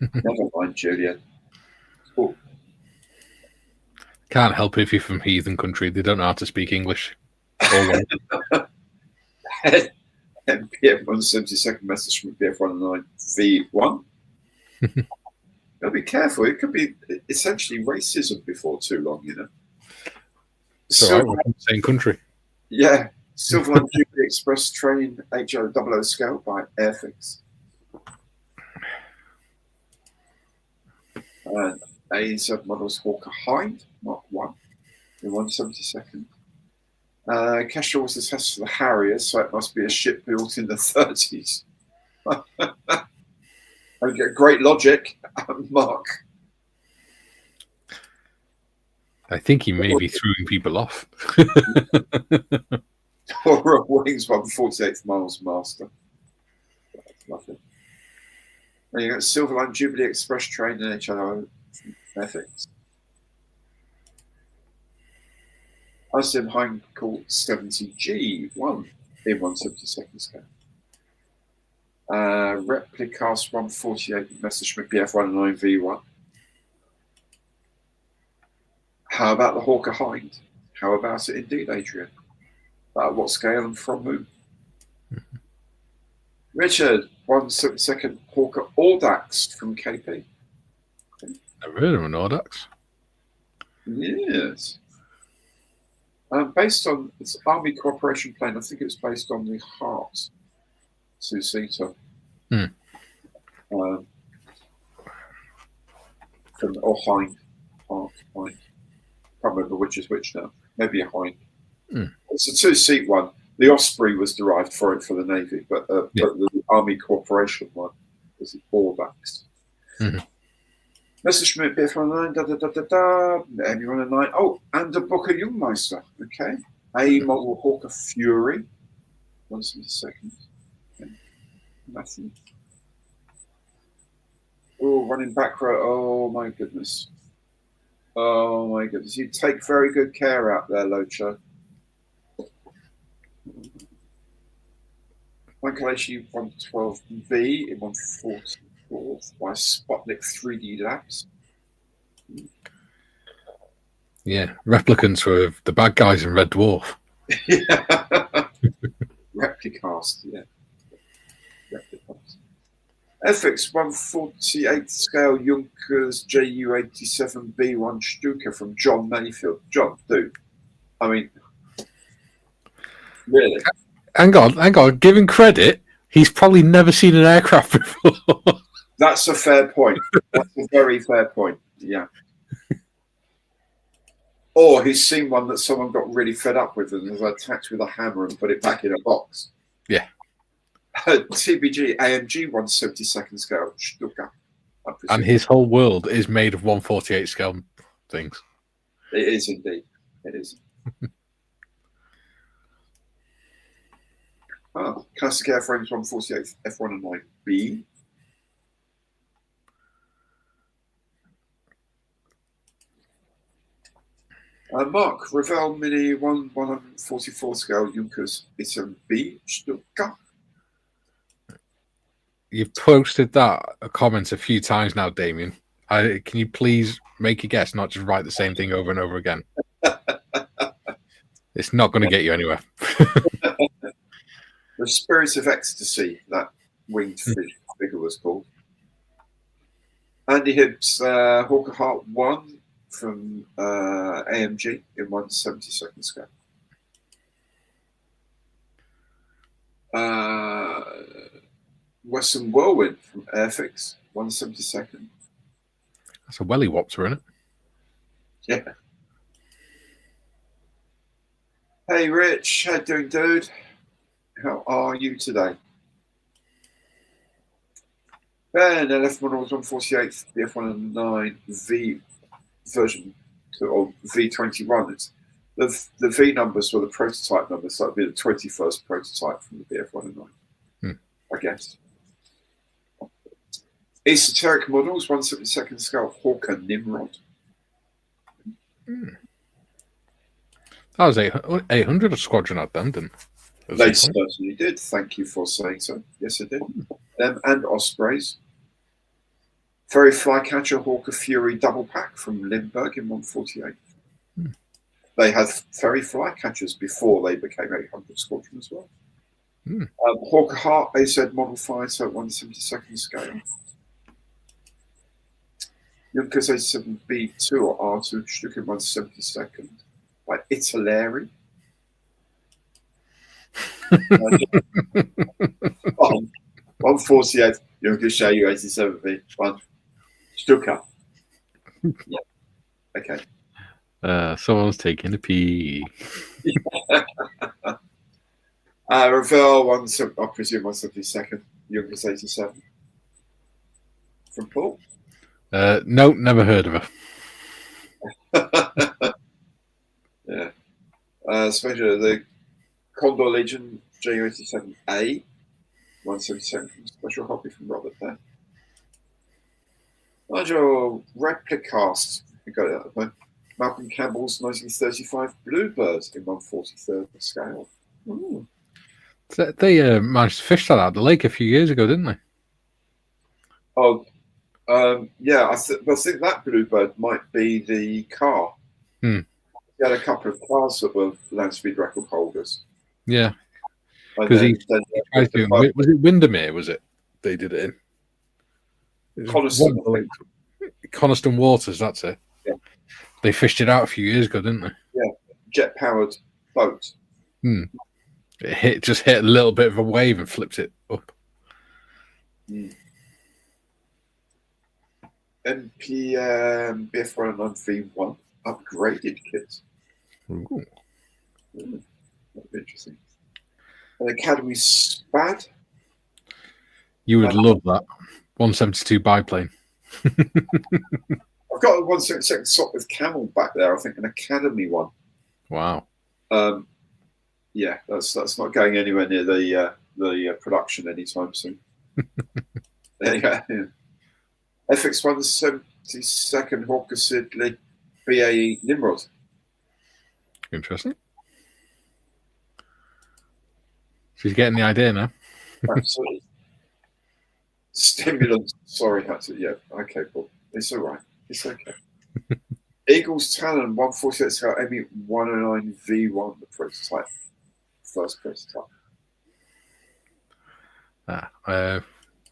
B: Never mind, Julian. Oh.
C: Can't help if you're from heathen country. They don't know how to speak English.
B: MPF 172nd message from BF 109 V1. Gotta be careful. It could be essentially racism before too long, you know.
C: So we're from the same country.
B: Yeah. Silverline Jubilee Express train HO00 scale by Airfix. And AZ Models Hawker Hind, Mark 1 in 172nd. Cashel was assessed for the Harrier, so it must be a ship built in the 30s. Great logic, Mark.
C: I think he may be throwing people off.
B: Dora Wings 148th Miles Master. That's lovely. And you got Silverline Jubilee Express train and HLO Ethics. ICM Heinkel 70G1 in 172nd scale. Replicast 148 Messerschmitt BF 109 V1. How about the Hawker Hind? How about it indeed, Adrian? What scale and from whom? Richard, 172nd Hawker Audax from KP.
C: Never heard of an Audax.
B: Yes. Based on its Army Cooperation plane, I think it's based on the Hart two-seater. Or Hind. Hart, Hind. Can't remember which is which now. Maybe a Hind. It's a two-seat one. The Osprey was derived for it for the Navy, but the Army Corporation one was the Audax. Messerschmitt BF 109, MU 109. Oh, and a Booker Jungmeister. Okay. A model Hawker Fury. 172nd. Okay. Nothing. Oh, running back row. Oh, my goodness. Oh, my goodness. You take very good care out there, Locho. Michael 112B in 144 by Sputnik 3D Labs.
C: Yeah, replicants were the bad guys in Red Dwarf.
B: Yeah. Replicast, yeah. Replicast. FX 148 scale Junkers JU87B1 Stuka from John Mayfield. John, dude. I mean, really?
C: hang on. Give him credit. He's probably never seen an aircraft before.
B: That's a fair point. That's a very fair point. Yeah. Or he's seen one that someone got really fed up with and has attacked with a hammer and put it back in a box.
C: Yeah.
B: TBG AMG 1/72 scale Stuka.
C: And his whole world is made of 1/48 scale things.
B: It is indeed. It is. Classic airframes 1/48 F109B. Mark, Revell Mini 144 scale Junkers. It's a B Stuka.
C: You've posted that comment a few times now, Damien. Can you please make a guess, not just write the same thing over and over again? It's not going to get you anywhere.
B: The Spirits of Ecstasy, that winged figure was called. Andy Hibbs, Hawker Hart 1 from AMG in 1/72 scale. Western Whirlwind from Airfix, 1/72.
C: That's a welly whopper, isn't it?
B: Yeah. Hey, Rich. How you doing, dude? How are you today? Ben, LF models 1/48, the F109 V version or V21. It's the V numbers were the prototype numbers, so it'd be the 21st prototype from the BF109, I guess. Esoteric models, 1/72 scale Hawker Nimrod.
C: That was 800 squadron at them, didn't it?
B: They certainly did. Thank you for saying so. Yes, it did. Them and Ospreys. Ferry Flycatcher Hawker Fury double pack from Lindbergh in 1/48. They had Ferry Flycatchers before they became 800 squadron as well. Hawker Hart AZ Model Fighter 1/72 scale. Junkers A7B2 or R2 Stück in 1/72 by Italeri. 1/48 Junkers Ju 87B1 Stuka. Yeah. Okay.
C: Someone's taking a pee.
B: Revell 1, I presume 1/72 Junkers 87 from Paul.
C: No, never heard of her.
B: Yeah. Especially the Condor Legion Ju87A 1/72 from Special Hobby from Robert there. Nigel Replicast, you got it up. Malcolm Campbell's 1935 Bluebird in 1/43 scale. Ooh.
C: They managed to fish that out of the lake a few years ago, didn't they?
B: Oh, yeah. I think that Bluebird might be the car. He had a couple of cars that were land speed record holders.
C: Yeah. Because he tried to. Was it Windermere? Was it? They did it in Coniston Waters. That's it.
B: Yeah.
C: They fished it out a few years ago, didn't they?
B: Yeah, jet powered boat.
C: It just hit a little bit of a wave and flipped it up.
B: NPM BF109 V1 upgraded kit. That'd be interesting. An Academy SPAD.
C: You would love that 1/72 biplane.
B: I've got a 1/72 SOP with Camel back there. I think an Academy one.
C: Wow.
B: Yeah, that's not going anywhere near the production anytime soon. There you go. Yeah. FX 1/72 Hawker Siddeley BAE Nimrod.
C: Interesting. She's getting the idea now.
B: Absolutely. Stimulants. Sorry, had to. Yeah. Okay, but it's all right. It's okay. Eagles Talon 1/48 scale ME 109 V1, the prototype. First prototype.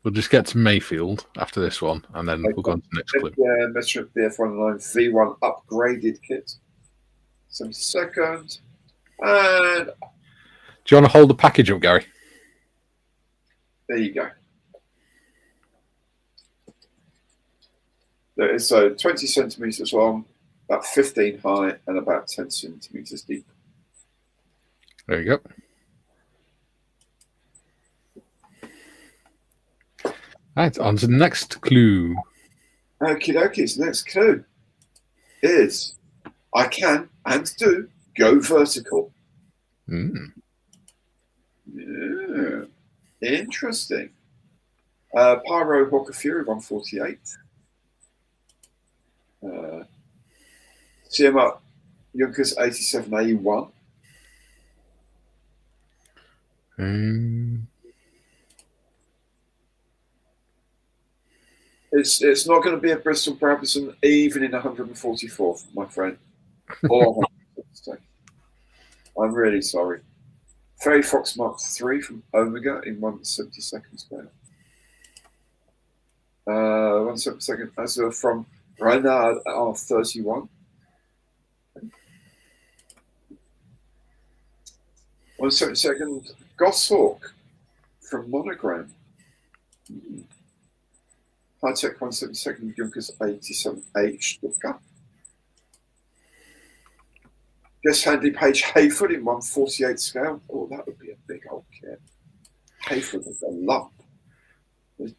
C: We'll just get to Mayfield after this one, and then we'll go on to the next clip.
B: Yeah, Metro BF109 V1 upgraded kit. 72nd. And
C: Do you want to hold the package up, Gary?
B: There you go. There is 20 centimeters long, about 15 high, and about 10 centimeters deep.
C: There you go. Right, on to the next clue.
B: Okie dokies. Next clue is I can and do go vertical.
C: Mm.
B: Yeah. Interesting. Pyro Hawker Fury 148. CMR Junkers 87A1. It's not going to be a Bristol Brabazon even in 144th, my friend. Or I'm really sorry. Ferry Fox Mark III from Omega in 1/72 scale. 1/72 Azure from Reynard R31. 1/72 Goshawk from Monogram. High-tech 1/72 Junkers 87H Stuttgart. Guess Handley Page Hayford in 1/48 scale. Oh, that would be a big old kit. Hayford with a lump.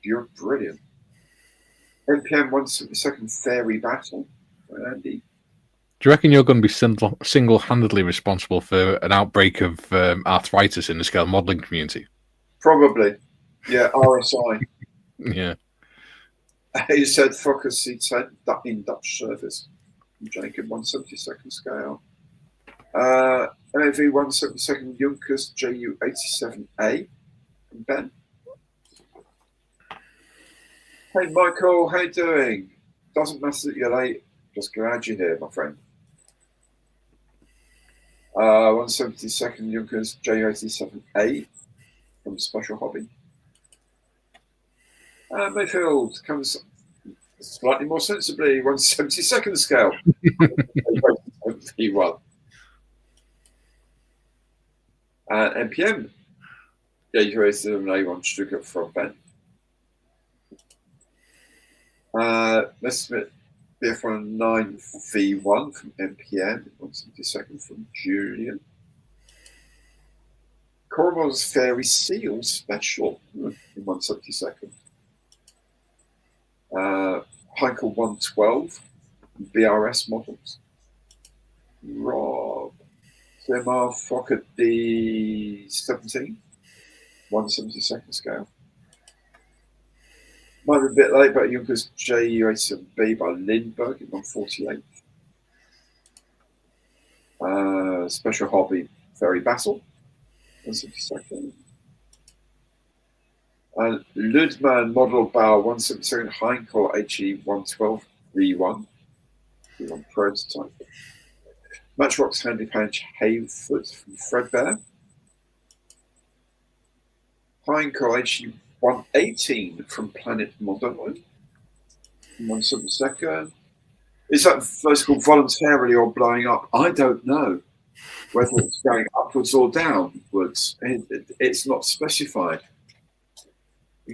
B: You're brilliant. NPM 1/72 Fairy Battle. Andy.
C: Do you reckon you're going to be single-handedly responsible for an outbreak of arthritis in the scale modelling community?
B: Probably. Yeah, RSI.
C: Yeah.
B: He said Focus C10 in Dutch service. Jacob 1/72 scale. MAV 1/72 Junkers JU 87A from Ben. Hey Michael, how you doing? Doesn't matter that you're late, just glad you're here, my friend. 1/72 Junkers JU 87A from Special Hobby. Mayfield comes slightly more sensibly, 1/72 scale. V1. NPM. Yeah, you raised an A1 Stuttgart from Ben. Let's admit BF19 V1 from NPM, 1/72 from Julian. Coromos Fairy Seal Special in 1/72. Heinkel 112 BRS models. Rob CMR Fokker D17 1/72 scale. Might be a bit late, but Junkers JU87B by Lindbergh in 1/48. Special Hobby Ferry Battle 1/72. Ludman Model Bauer 1/72 Heinkel HE 112 V1 prototype. Matchbox Handy Page Hayfoot from Fredbear. Heinkel HE 118 from Planet Modern 1/72. Is that vertical voluntarily or blowing up? I don't know whether it's going upwards or downwards. It's not specified.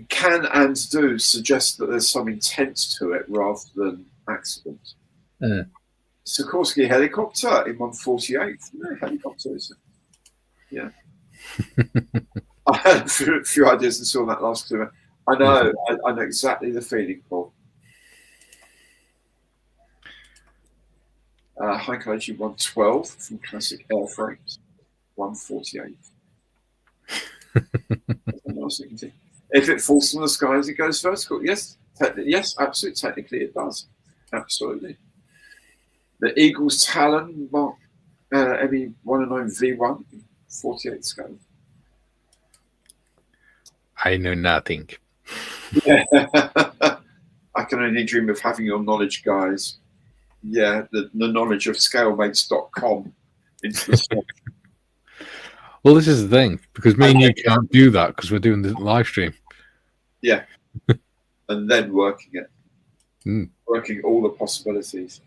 B: Can and do suggest that there's some intent to it rather than accident. Sikorsky helicopter in 1/48. No, helicopter is it? Yeah. I had a few ideas and saw that last clue. I know exactly the feeling, Paul. Heinkel HE 112 from Classic Airframes, 1/48. If it falls from the skies, it goes vertical. Yes, yes, absolutely. Technically, it does. Absolutely. The Eagles Talon Mark ME 109 V1, 48 scale.
C: I know nothing.
B: Yeah. I can only dream of having your knowledge, guys. Yeah, the knowledge of scalemates.com into the stock.
C: Well, this is the thing, because me and you can't do that because we're doing the live stream.
B: Yeah. And then working it. Working all the possibilities.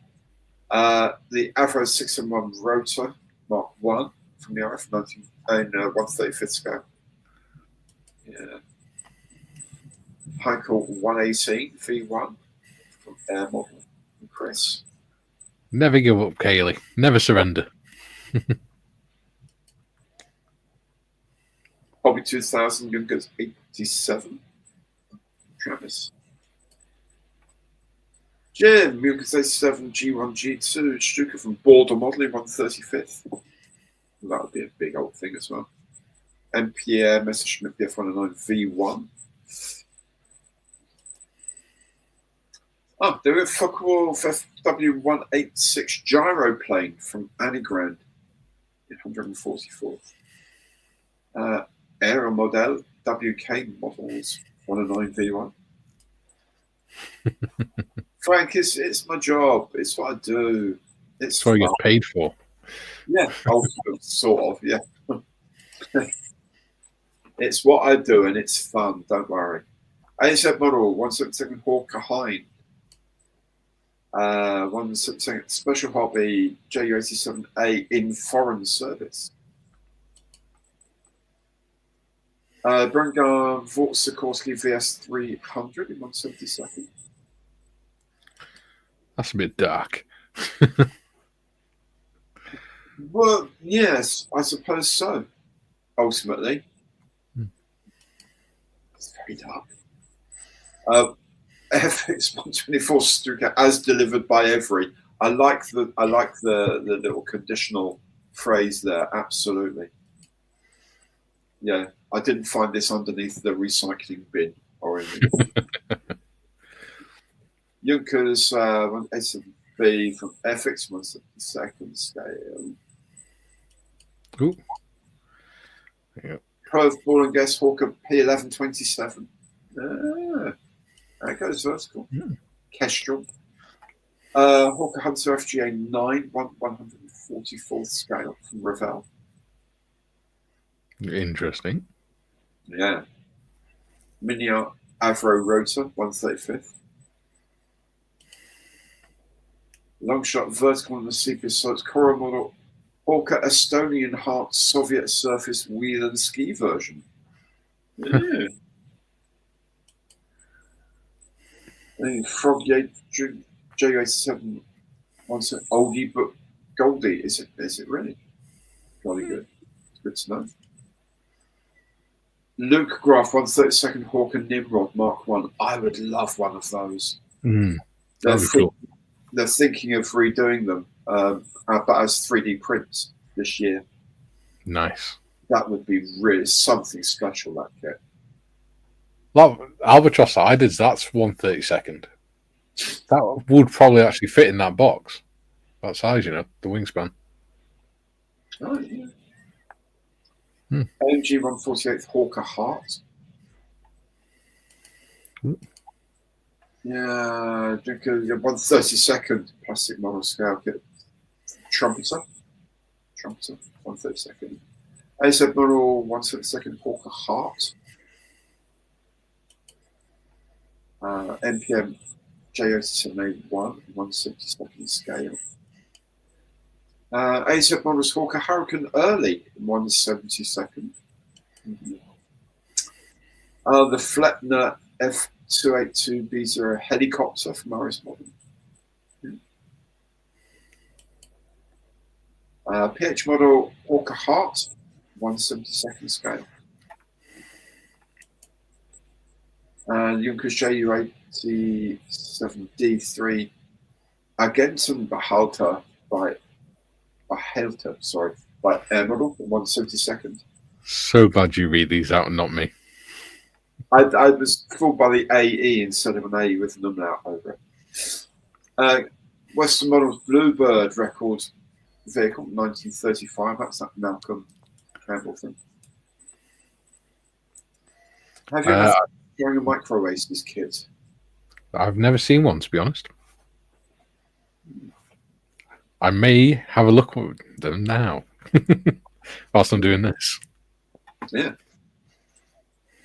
B: The Avro 6-in-1 rotor, Mark 1 from the RF and 1/35th scale. Yeah. Heinkel 118 V1 from Air Model. And Chris.
C: Never give up, Kaylee. Never surrender.
B: Hobby 2000, Junkers 87. Travis. Jim, Junkers 87, G1, G2. Stuka from Border Modeling 1/35th. That would be a big old thing as well. And Pierre Messerschmitt BF109 V1. Oh, there is a Focke-Wulf FW186 gyroplane from Anigrand, 144th. Aero Model WK Models 109 V1. Frank, it's my job. It's what I do. It's
C: what you get paid for.
B: Yeah, sort of, yeah. It's what I do, and it's fun. Don't worry. AZ model 172nd Hawker Hine. 172nd Special Hobby JU87A in foreign service. Brengar Vought Sikorsky VS300 in 172nd.
C: That's a bit dark.
B: Well, yes, I suppose so. Ultimately, it's very dark. FX 124 Stuka as delivered by every. I like the little conditional phrase there. Absolutely. Yeah, I didn't find this underneath the recycling bin or anything. Junkers 187B from FX 172nd scale.
C: Ooh. Yep.
B: Curve Ball and Guess Hawker P1127. There it goes vertical. Kestrel. Hawker Hunter FGA 9, 144th scale from Ravel.
C: Interesting.
B: Yeah. Miniart Avro Rotor, 135th. Long shot vertical on the CP sites. Cora model Hawker Estonian Heart Soviet Surface Wheel and Ski version. Yeah. Frog J87 wants an oldie but Goldie. Is it really? Jolly good. It's good to know. Luke Graf 132nd Hawker Nimrod Mark 1. I would love one of those. They're thinking of redoing them, but as 3D prints this year.
C: Nice.
B: That would be really something special, that kit.
C: Well, Albatross that I did, that's 1/32nd. That would probably actually fit in that box. That size, the wingspan.
B: Oh, yeah. AMG 148th Hawker Heart. Yeah, drink a 1/32nd plastic model scale kit. Trumpeter, 1/32nd. AZ model 1/32nd Hawker Heart. NPM J87A1, 1/72nd scale. AZ models Hawker Hurricane Early, 1/72nd. The Flettner F282B0 helicopter from RS Model. PH model Hawker Heart, 1/72nd scale. Junkers JU87D3 Argentum Behalter by Air Model, 1/72nd.
C: So glad you read these out and not me.
B: I was fooled by the AE instead of an A with an umlaut over it. Western Models Bluebird record vehicle, 1935. That's that Malcolm Campbell thing. Have you ever during a micro races kit?
C: I've never seen one, to be honest. I may have a look at them now whilst I'm doing this.
B: Yeah.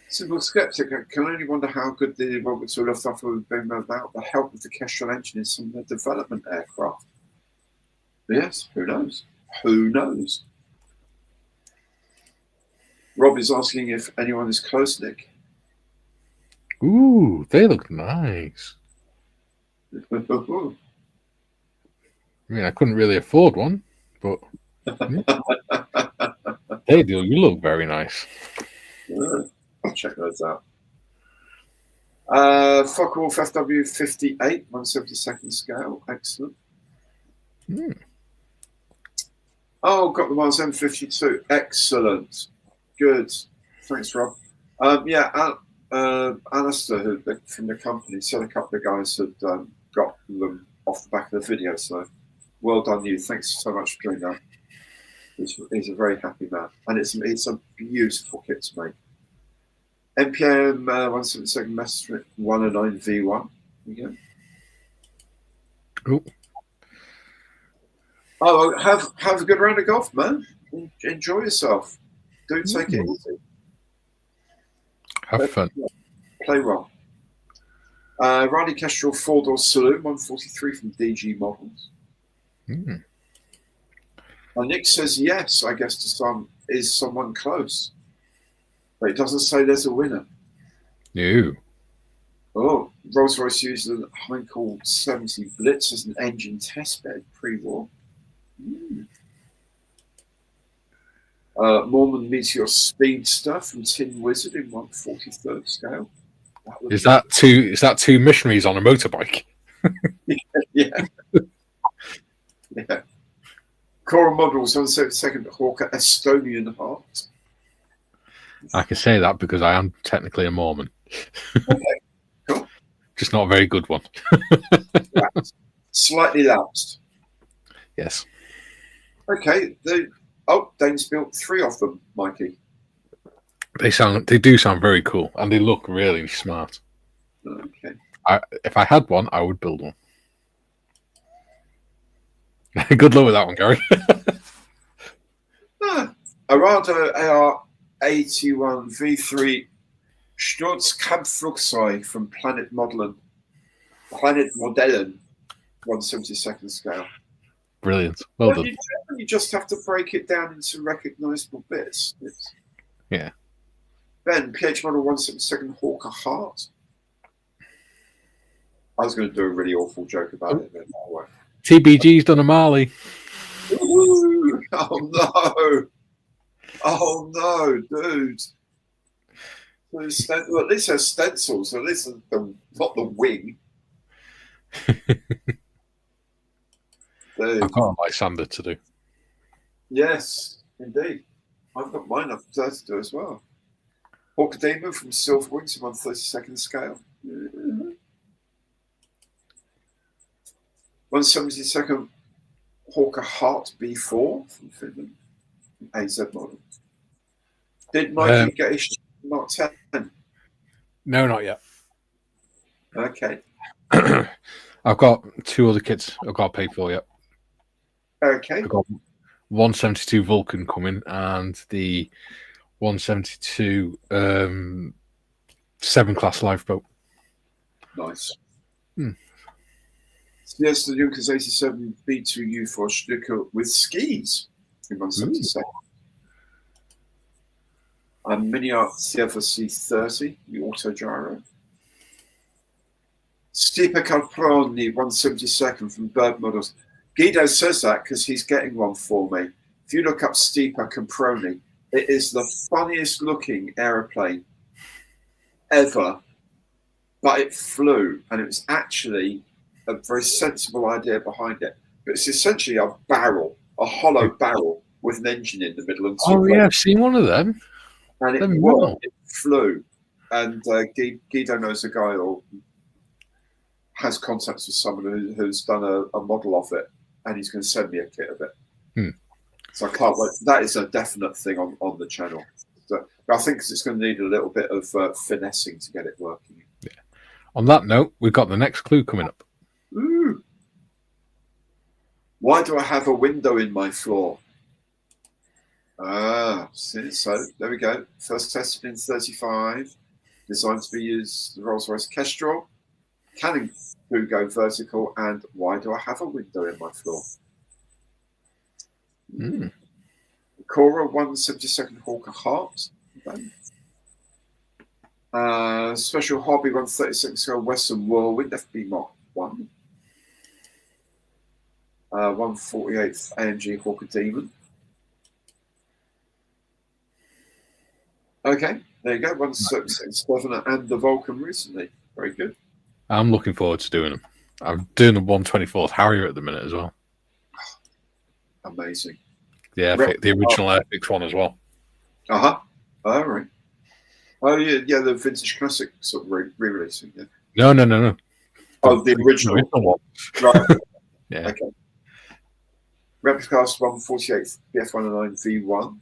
B: Simple skeptic. I can only wonder how good the Roberts or Luftwaffe would have been without the help of the Kestrel engine in some of the development aircraft. Yes, who knows? Who knows? Rob is asking if anyone is close, Nick.
C: Ooh, they look nice. I mean, I couldn't really afford one, but they do. You look very nice.
B: I'll check those out. Focke-Wulf FW58, 1/72 scale. Excellent. Oh, got the Mars M52. Excellent. Good. Thanks, Rob. Alistair from the company said a couple of guys had got them off the back of the video. So well done, you. Thanks so much for doing that. He's a very happy man. And it's a beautiful kit to make. NPM 172 Master 109 V1. There you go. Oh, have a good round of golf, man. Enjoy yourself. Do take it easy.
C: Have fun.
B: Play well. Riley Kestrel 4-door saloon 143 from DG Models. And Nick says yes. I guess to someone close, but it doesn't say there's a winner.
C: No.
B: Oh, Rolls-Royce used a Heinkel 70 Blitz as an engine testbed pre-war. Mormon Meteor Speedster from Tin Wizard in 1/43 scale. Is
C: that two missionaries on a motorbike?
B: Yeah. Yeah. Cora Models 1/72 Hawker Estonian Heart.
C: I can say that because I am technically a Mormon.
B: Okay, cool.
C: Just not a very good one.
B: Slightly lapsed.
C: Yes.
B: Okay. Dane's built 3 of them, Mikey.
C: They do sound very cool, and they look really smart.
B: Okay.
C: If I had one, I would build one. Good luck with that one, Gary.
B: Arado AR81 V3 Sturz Kampfflugzeug from Planet Modellen 1/72 scale.
C: Brilliant. Well done.
B: You just have to break it down into recognisable bits.
C: Yeah.
B: Ben, PH model 1/72 Hawker Heart. I was going to do a really awful joke about it. Then that way.
C: TBG's done a Marley.
B: Ooh, oh no! Oh no, dude! Well, at least there's stencils. At least not the wing.
C: I've got a Lysander to do.
B: Yes, indeed. I've got mine up there to do as well. Hawker Demon from Silver Wings 1/32 scale. 1/72 Hawker Heart B4 from Finland. AZ model. Did Mikey get his Mark 10? No,
C: not yet.
B: Okay.
C: I've got 2 other kits I've got to pay for yet.
B: Okay.
C: I've got 1/72 Vulcan coming and the 1/72 7-class lifeboat.
B: Nice. Yes, the Junkers 87 B2U for Stücke with skis in 1/72. And Mini Art CFC 30, the auto gyro. Stipe Calproni 1/72 from Bird Models. Guido says that because he's getting one for me. If you look up Stipe Calproni, it is the funniest looking aeroplane ever, but it flew, and it was actually a very sensible idea behind it. But it's essentially a barrel, a hollow barrel with an engine in the middle. And
C: I've seen one of them.
B: And it flew. And Guido knows a guy or has contacts with someone who's done a model of it, and he's going to send me a kit of it. So I can't wait. That is a definite thing on the channel. So I think it's going to need a little bit of finessing to get it working.
C: Yeah. On that note, we've got the next clue coming up.
B: Ooh. Why do I have a window in my floor? So there we go. First tested in 35. Designed to be used the Rolls-Royce Kestrel. Can it go vertical? And why do I have a window in my floor? Cora 1/72 Hawker Heart. Special Hobby 136 scale Western Whirlwind FB Mark 1. 148th AMG Hawker Demon. Okay, there you go. 166 Governor and the Vulcan recently. Very good.
C: I'm looking forward to doing them. I'm doing the 124th Harrier at the minute as well.
B: Amazing.
C: The original Airfix one as well.
B: All right. Oh yeah, the vintage classic sort of re-releasing. Yeah.
C: No.
B: Oh, the original
C: one.
B: Right.
C: Yeah.
B: Okay. Replicast 148th BF109 V1.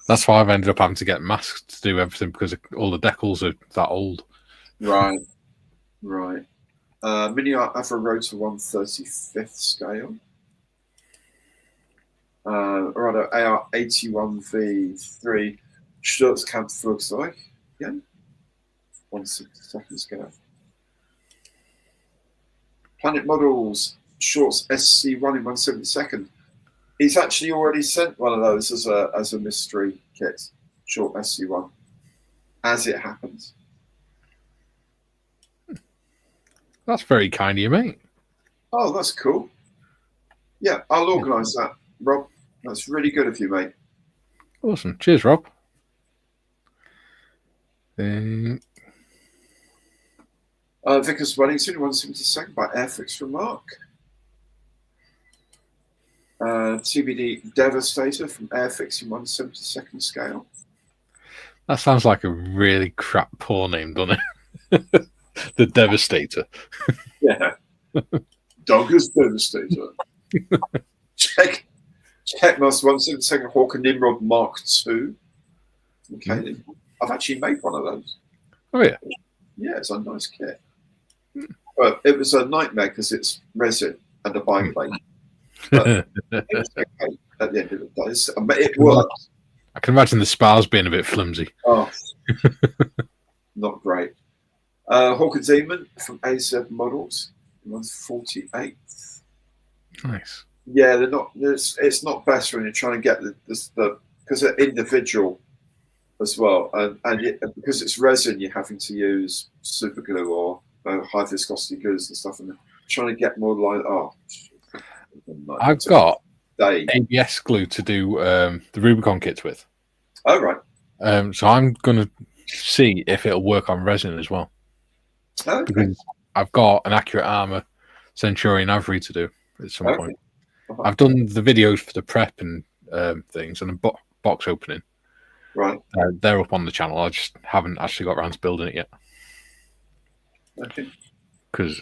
C: That's why I've ended up having to get masks to do everything because all the decals are that old.
B: Right. Mini Avro Rotor 135th scale. Rather AR81V3 Sturzkampfflugzeug. Yeah. 162nd scale. Planet Models Shorts SC1 in 172nd. He's actually already sent one of those as a mystery kit, Short SC1, as it happens.
C: That's very kind of you, mate.
B: Oh, that's cool. Yeah, I'll organise that, Rob. That's really good of you, mate.
C: Awesome. Cheers, Rob.
B: Vickers Wellington 172nd by Airfix Remark. TBD Devastator from Airfix in 172nd scale.
C: That sounds like a really crap poor name, doesn't it? The Devastator.
B: Yeah. Douglas Devastator. Check Checkmas 172nd Hawker Nimrod Mark II. Okay. I've actually made one of those.
C: Oh, yeah.
B: Yeah, it's a nice kit. But it was a nightmare because it's resin and a biplane. But it was okay at the end of the day. It works.
C: I can imagine the spars being a bit flimsy.
B: Oh, not great. Hawker Demon from AZ Models, 148th.
C: Nice.
B: Yeah, they're not. It's not best when you're trying to get the because they're individual as well, and because it's resin, you're having to use super glue or high viscosity glues and stuff, and trying to get more like
C: I've got ABS glue to do the Rubicon kits with.
B: Oh right.
C: So I'm gonna see if it'll work on resin as well.
B: Okay.
C: Because I've got an Accurate Armor Centurion Avery to do at some point. I've done the videos for the prep and things and the box opening.
B: Right.
C: They're up on the channel. I just haven't actually got around to building it yet.
B: Okay.
C: Because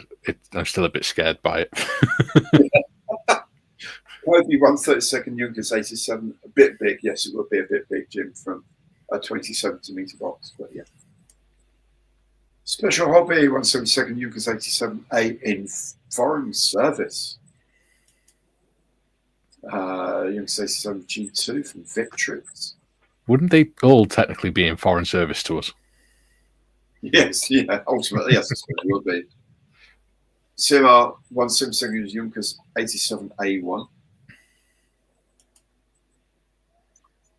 C: I'm still a bit scared by it.
B: Kobe 132nd Junkers 87, a bit big. Yes, it would be a bit big, Jim, from a 20-centimeter box, but yeah. Special Hobby 172nd Junkers 87A in foreign service. Junkers 87 G2 from Victrix.
C: Wouldn't they all technically be in foreign service to us?
B: Yes, yeah, ultimately, yes, that's what it would be. CMR 172nd Junkers 87A1.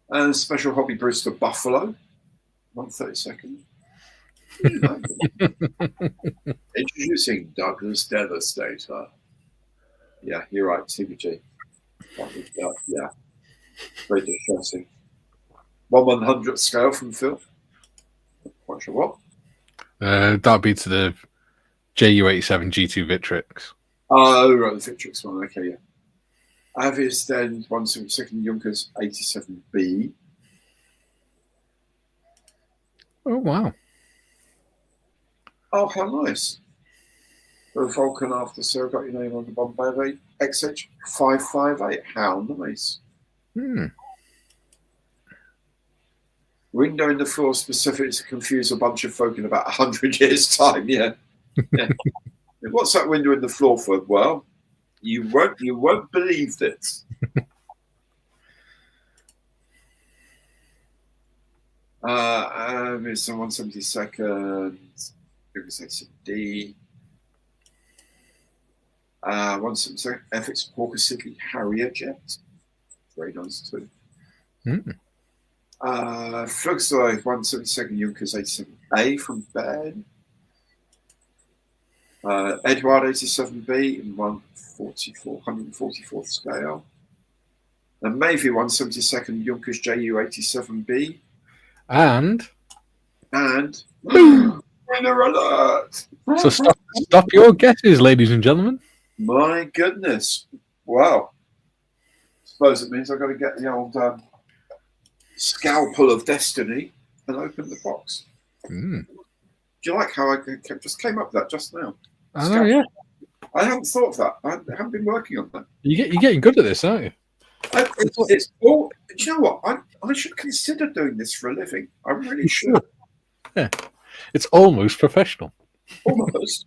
B: And Special Hobby Brewster Buffalo 132nd. Introducing Douglas Devastator. Yeah, you're right, TBG. Yeah, very distressing. 1/100th scale from Phil. Quite sure what.
C: That'd be to the JU87 G2 Victrix.
B: Oh, right, the Victrix one. Okay, yeah. Avis then 172nd Junkers 87B.
C: Oh, wow.
B: Oh, how nice. The Vulcan after Sir got your name on the Bombay XH558. How nice. Window in the floor specifically to confuse a bunch of folk in about 100 years' time. Yeah. Yeah. What's that window in the floor for? Well, you won't believe this. It's on 172nd. D. 172nd FX Hawker Siddeley Harrier jet. Very nice too. Flugzeug 172 Junkers 87A from Ben. Edward 87B in 144th scale. And Mayvy 172nd Junkers JU 87B.
C: And
B: winner alert!
C: so stop your guesses, ladies and gentlemen.
B: My goodness. Wow. Suppose it means I've got to get the old scalpel of destiny and open the box.
C: Mm.
B: Do you like how I just came up with that just now?
C: I know, yeah.
B: I haven't thought of that. I haven't been working on that.
C: You're getting good at this, aren't you?
B: It's all. Do you know what? I should consider doing this for a living. I really should.
C: Yeah, it's almost professional.
B: Almost.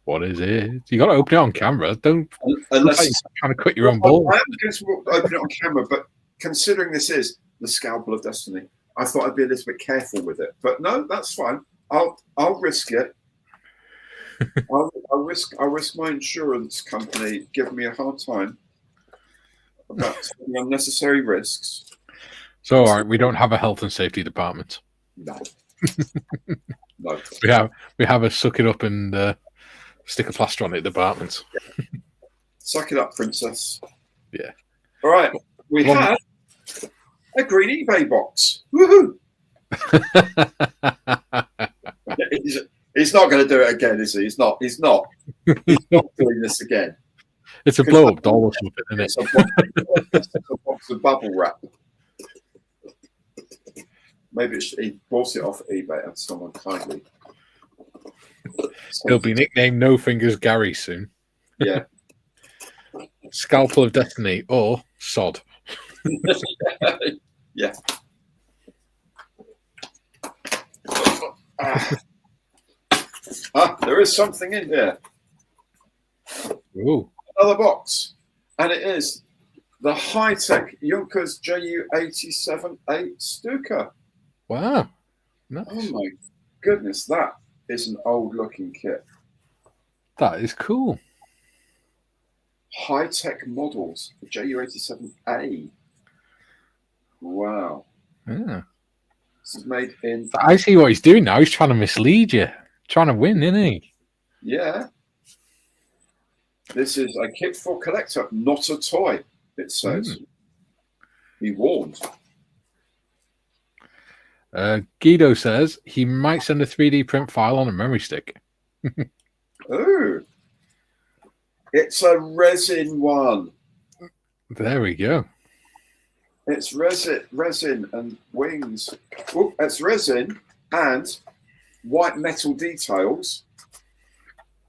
C: What is it? You got to open it on camera. Don't
B: Unless
C: you're trying to quit your own ball.
B: I am going to open it on camera, but considering this is the scalpel of destiny, I thought I'd be a little bit careful with it. But no, that's fine. I'll risk it. I'll risk my insurance company giving me a hard time about taking unnecessary risks.
C: So, all right, we don't have a health and safety department.
B: No. No.
C: We have a suck it up and stick a plaster on it department.
B: Suck it up, princess.
C: Yeah.
B: All right. We have a green eBay box. Woohoo! He's not going to do it again, is he? He's not. He's not doing this again.
C: It's a blow up doll or something, isn't it?
B: It's a box of bubble wrap. Maybe he bought it off eBay and someone kindly.
C: He'll be nicknamed No Fingers Gary soon.
B: Yeah.
C: Scalpel of Destiny or Sod.
B: Yeah. There is something in here.
C: Ooh.
B: Another box. And it is the high-tech Junkers JU-87-8 Stuka.
C: Wow. Nice.
B: Oh my goodness, that is an old-looking kit.
C: That is cool.
B: High-tech models for JU-87A. Wow.
C: Yeah.
B: This is made in...
C: I see what he's doing now. He's trying to mislead you. Trying to win, isn't he?
B: Yeah. This is a kit for collector, not a toy, it says. He warned.
C: Guido says he might send a 3D print file on a memory stick.
B: Oh. It's a resin one.
C: There we go.
B: It's resin and wings. Oh, it's resin and white metal details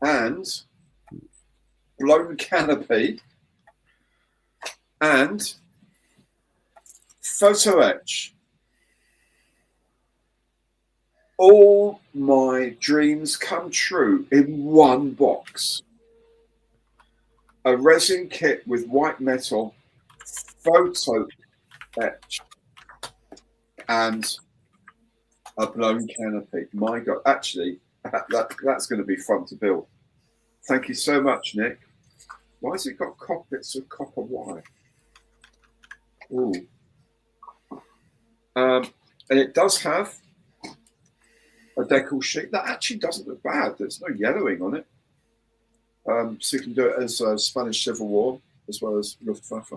B: and blown canopy and photo etch. All my dreams come true in one box. A resin kit with white metal, photo etch, and a blown canopy. My God, actually, that's going to be fun to build. Thank you so much, Nick. Why has it got bits of copper wire? Ooh. And it does have a decal sheet that actually doesn't look bad. There's no yellowing on it. So you can do it as Spanish Civil War as well as Luftwaffe.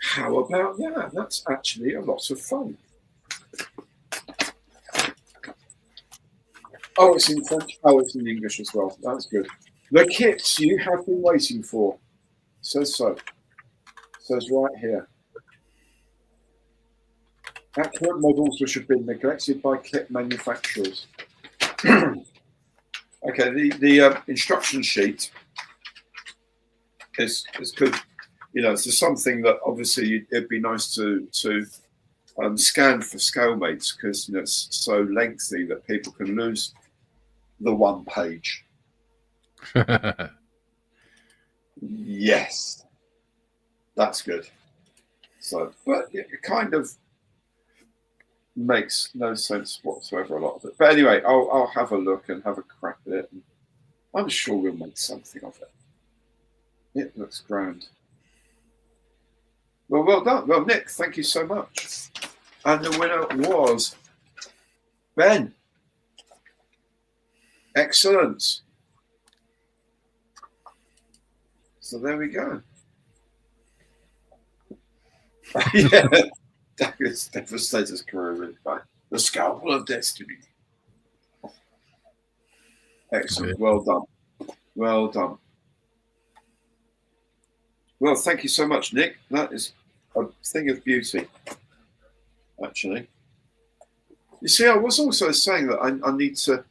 B: How about that? That's actually a lot of fun. Oh, it's in French. Oh, it's in English as well. That's good. The kits you have been waiting for. Says so. Says right here. Accurate models which have been neglected by kit manufacturers. Okay, the instruction sheet is good. You know, it's something that obviously it'd be nice to scan for scalemates because it's so lengthy that people can lose the one page. Yes, that's good. So, but it kind of makes no sense whatsoever, a lot of it. But anyway, I'll have a look and have a crack at it. And I'm sure we'll make something of it. It looks grand. Well done. Well, Nick, thank you so much. And the winner was Ben. Excellent. So there we go. Yeah, Dagger's devastator's career by the scalpel of destiny. Excellent. Well done. Well done. Well, thank you so much, Nick. That is a thing of beauty, actually. You see, I was also saying that I need to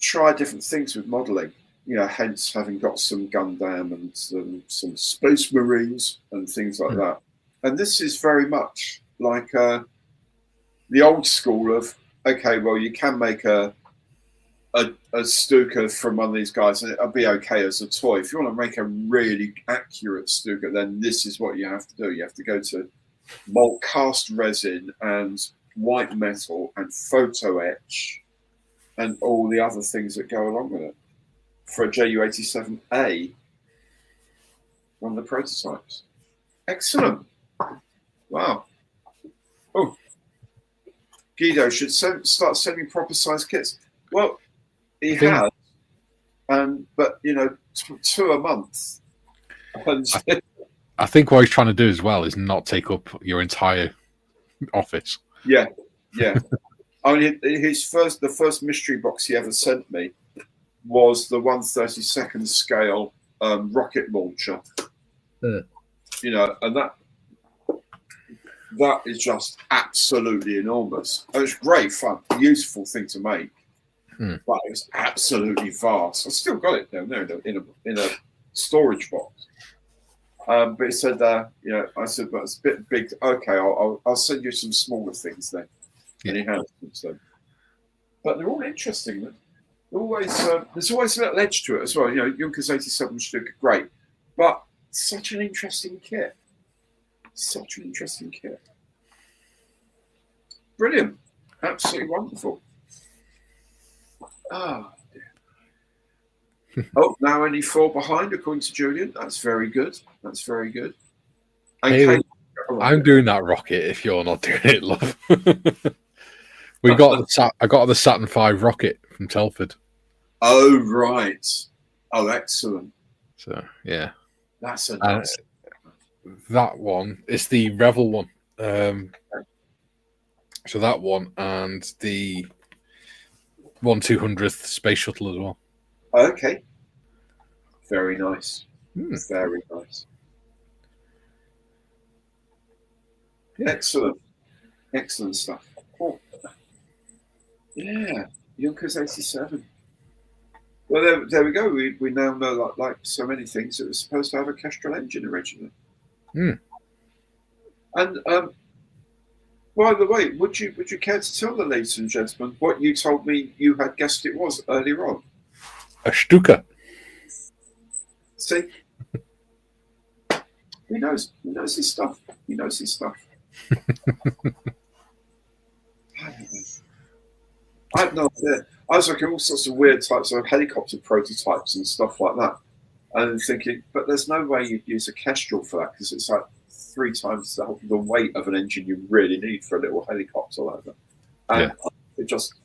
B: try different things with modelling. You know, hence having got some Gundam and some Space Marines and things like that. And this is very much like the old school of, okay, well, you can make a Stuka from one of these guys and it'll be okay as a toy. If you want to make a really accurate Stuka, then this is what you have to do. You have to go to malt cast resin and white metal and photo etch and all the other things that go along with it for a JU87A, one of the prototypes. Excellent. Wow. Oh, Guido should start sending proper size kits. Well, he has, but you know, two a month.
C: I think what he's trying to do as well is not take up your entire office.
B: Yeah, yeah. I mean, the first mystery box he ever sent me was the 1/32 scale rocket launcher. You know, and that is just absolutely enormous. It was great fun, useful thing to make, but it was absolutely vast. I still got it down there in a storage box. But he said, you know, I said, but it's a bit big. Okay, I'll send you some smaller things then. And he has them. So, but they're all interesting. They're always there's always a little edge to it as well. You know, Junkers 87 Stuka, great, but such an interesting kit. Such an interesting kit. Brilliant. Absolutely wonderful. Oh, dear. Oh, now only 4 behind, according to Julian. That's very good. That's very good. And
C: Hey, I'm doing that rocket if you're not doing it, love. I got the Saturn V rocket from Telford.
B: Oh, right. Oh, excellent.
C: So, yeah.
B: That's a nice.
C: That one is the Revel one. So that one and the 1/200th space shuttle as well.
B: Okay. Very nice. Very nice. Excellent. Excellent stuff. Cool. Yeah. Junkers 87. Well, there we go. We now know, like so many things, it was supposed to have a Kestrel engine originally. And by the way, would you care to tell the ladies and gentlemen what you told me you had guessed it was earlier on?
C: A Stuka.
B: See, he knows his stuff. He knows his stuff. I have no idea. I was looking at all sorts of weird types of helicopter prototypes and stuff like that, and thinking, but there's no way you'd use a Kestrel for that because it's like 3 times the weight of an engine you really need for a little helicopter like that. And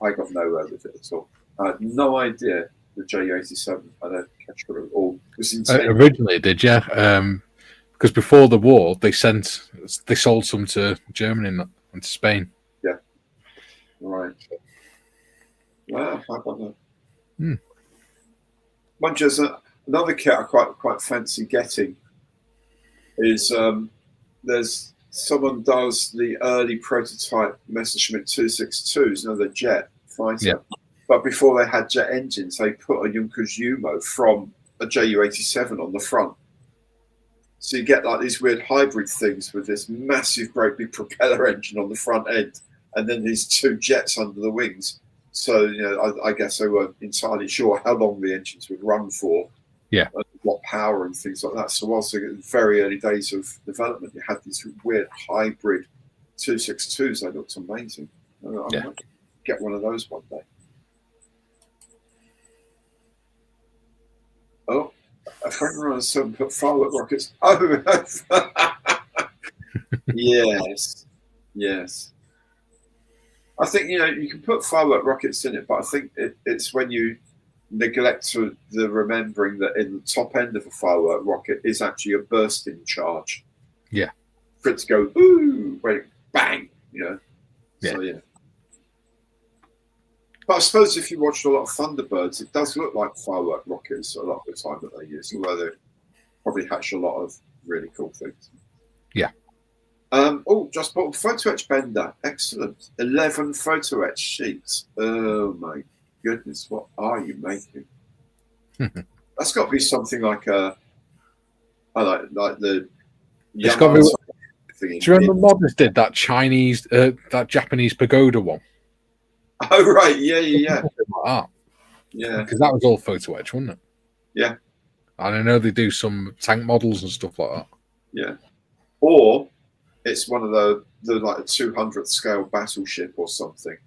B: I got nowhere with it at all. I had no idea the Ju-87 had a Kestrel at all. It was insane.
C: Originally it did, yeah. Because before the war, they sold some to Germany and to Spain.
B: Yeah. Right. Wow, how about that? Mind you, there's another kit I quite fancy getting is there's someone does the early prototype Messerschmitt 262s, you know, the jet fighter. Yeah. But before they had jet engines, they put a Junkers Umo from a Ju-87 on the front. So you get like these weird hybrid things with this massive, great big propeller engine on the front end, and then these 2 jets under the wings. So, you know, I guess they weren't entirely sure how long the engines would run for.
C: Yeah.
B: What power and things like that. So whilst in the very early days of development, you had these weird hybrid 262s. They looked amazing. I might get one of those one day. Oh, A friend around 7 put firework rockets. Oh, yes, yes. I think you can put firework rockets in it, but I think it's when you neglect the remembering that in the top end of a firework rocket is actually a bursting charge.
C: Yeah.
B: For it to go ooh, when bang,
C: Yeah.
B: So yeah. But I suppose if you watched a lot of Thunderbirds, it does look like firework rockets a lot of the time that they use, although they probably hatch a lot of really cool things.
C: Yeah.
B: Just bought a photo etch bender. Excellent. 11 photo etch sheets. Oh my goodness, what are you making? That's got to be something like like the
C: Yamaha
B: thing.
C: Do you remember Modders did that Japanese pagoda one?
B: Oh right, yeah.
C: Yeah, because that was all photo etch, wasn't it?
B: Yeah.
C: And I know they do some tank models and stuff like that.
B: Yeah. Or it's one of the like a 200th scale battleship or something.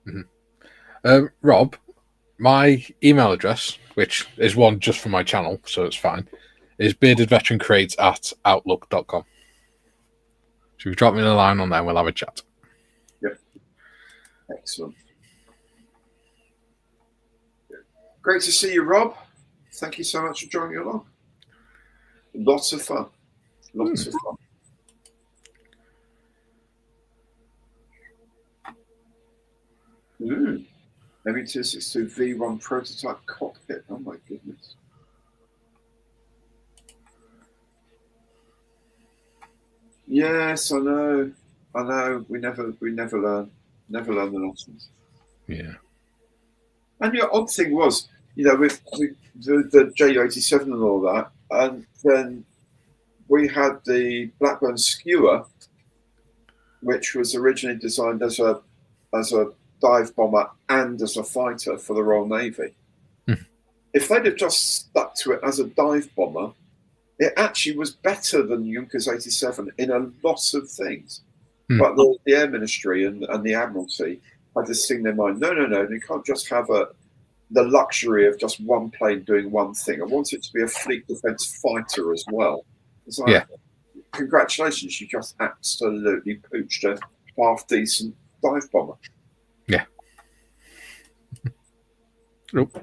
C: Mm-hmm. Rob, my email address, which is one just for my channel, so it's fine, is beardedveterancrates@outlook.com. So if you drop me a line on there, we'll have a chat.
B: Yep. Excellent. Great to see you, Rob. Thank you so much for joining along. Lots of fun. Lots of fun. ME262 V1 prototype cockpit. Oh my goodness. Yes, I know. We never learn the lessons.
C: Yeah.
B: And the odd thing was, with the Ju-87 and all that, and then we had the Blackburn Skewer, which was originally designed as a dive bomber and as a fighter for the Royal Navy. If they'd have just stuck to it as a dive bomber, it actually was better than Junkers 87 in a lot of things. But the Air Ministry and the Admiralty had this thing in their mind, no, you can't just have the luxury of just one plane doing one thing. I want it to be a fleet defence fighter as well. It's like, congratulations, you just absolutely pooched a half-decent dive bomber.
C: Yeah. Nope.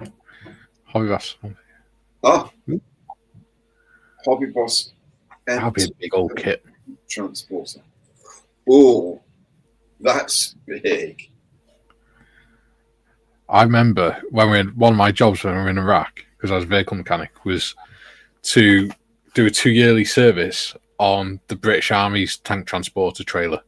C: Hobby Boss.
B: Hobby Boss.
C: That'll be a big old kit.
B: Transporter. Oh, that's big.
C: I remember one of my jobs when we were in Iraq, because I was a vehicle mechanic, was to do a 2-yearly service on the British Army's tank transporter trailer.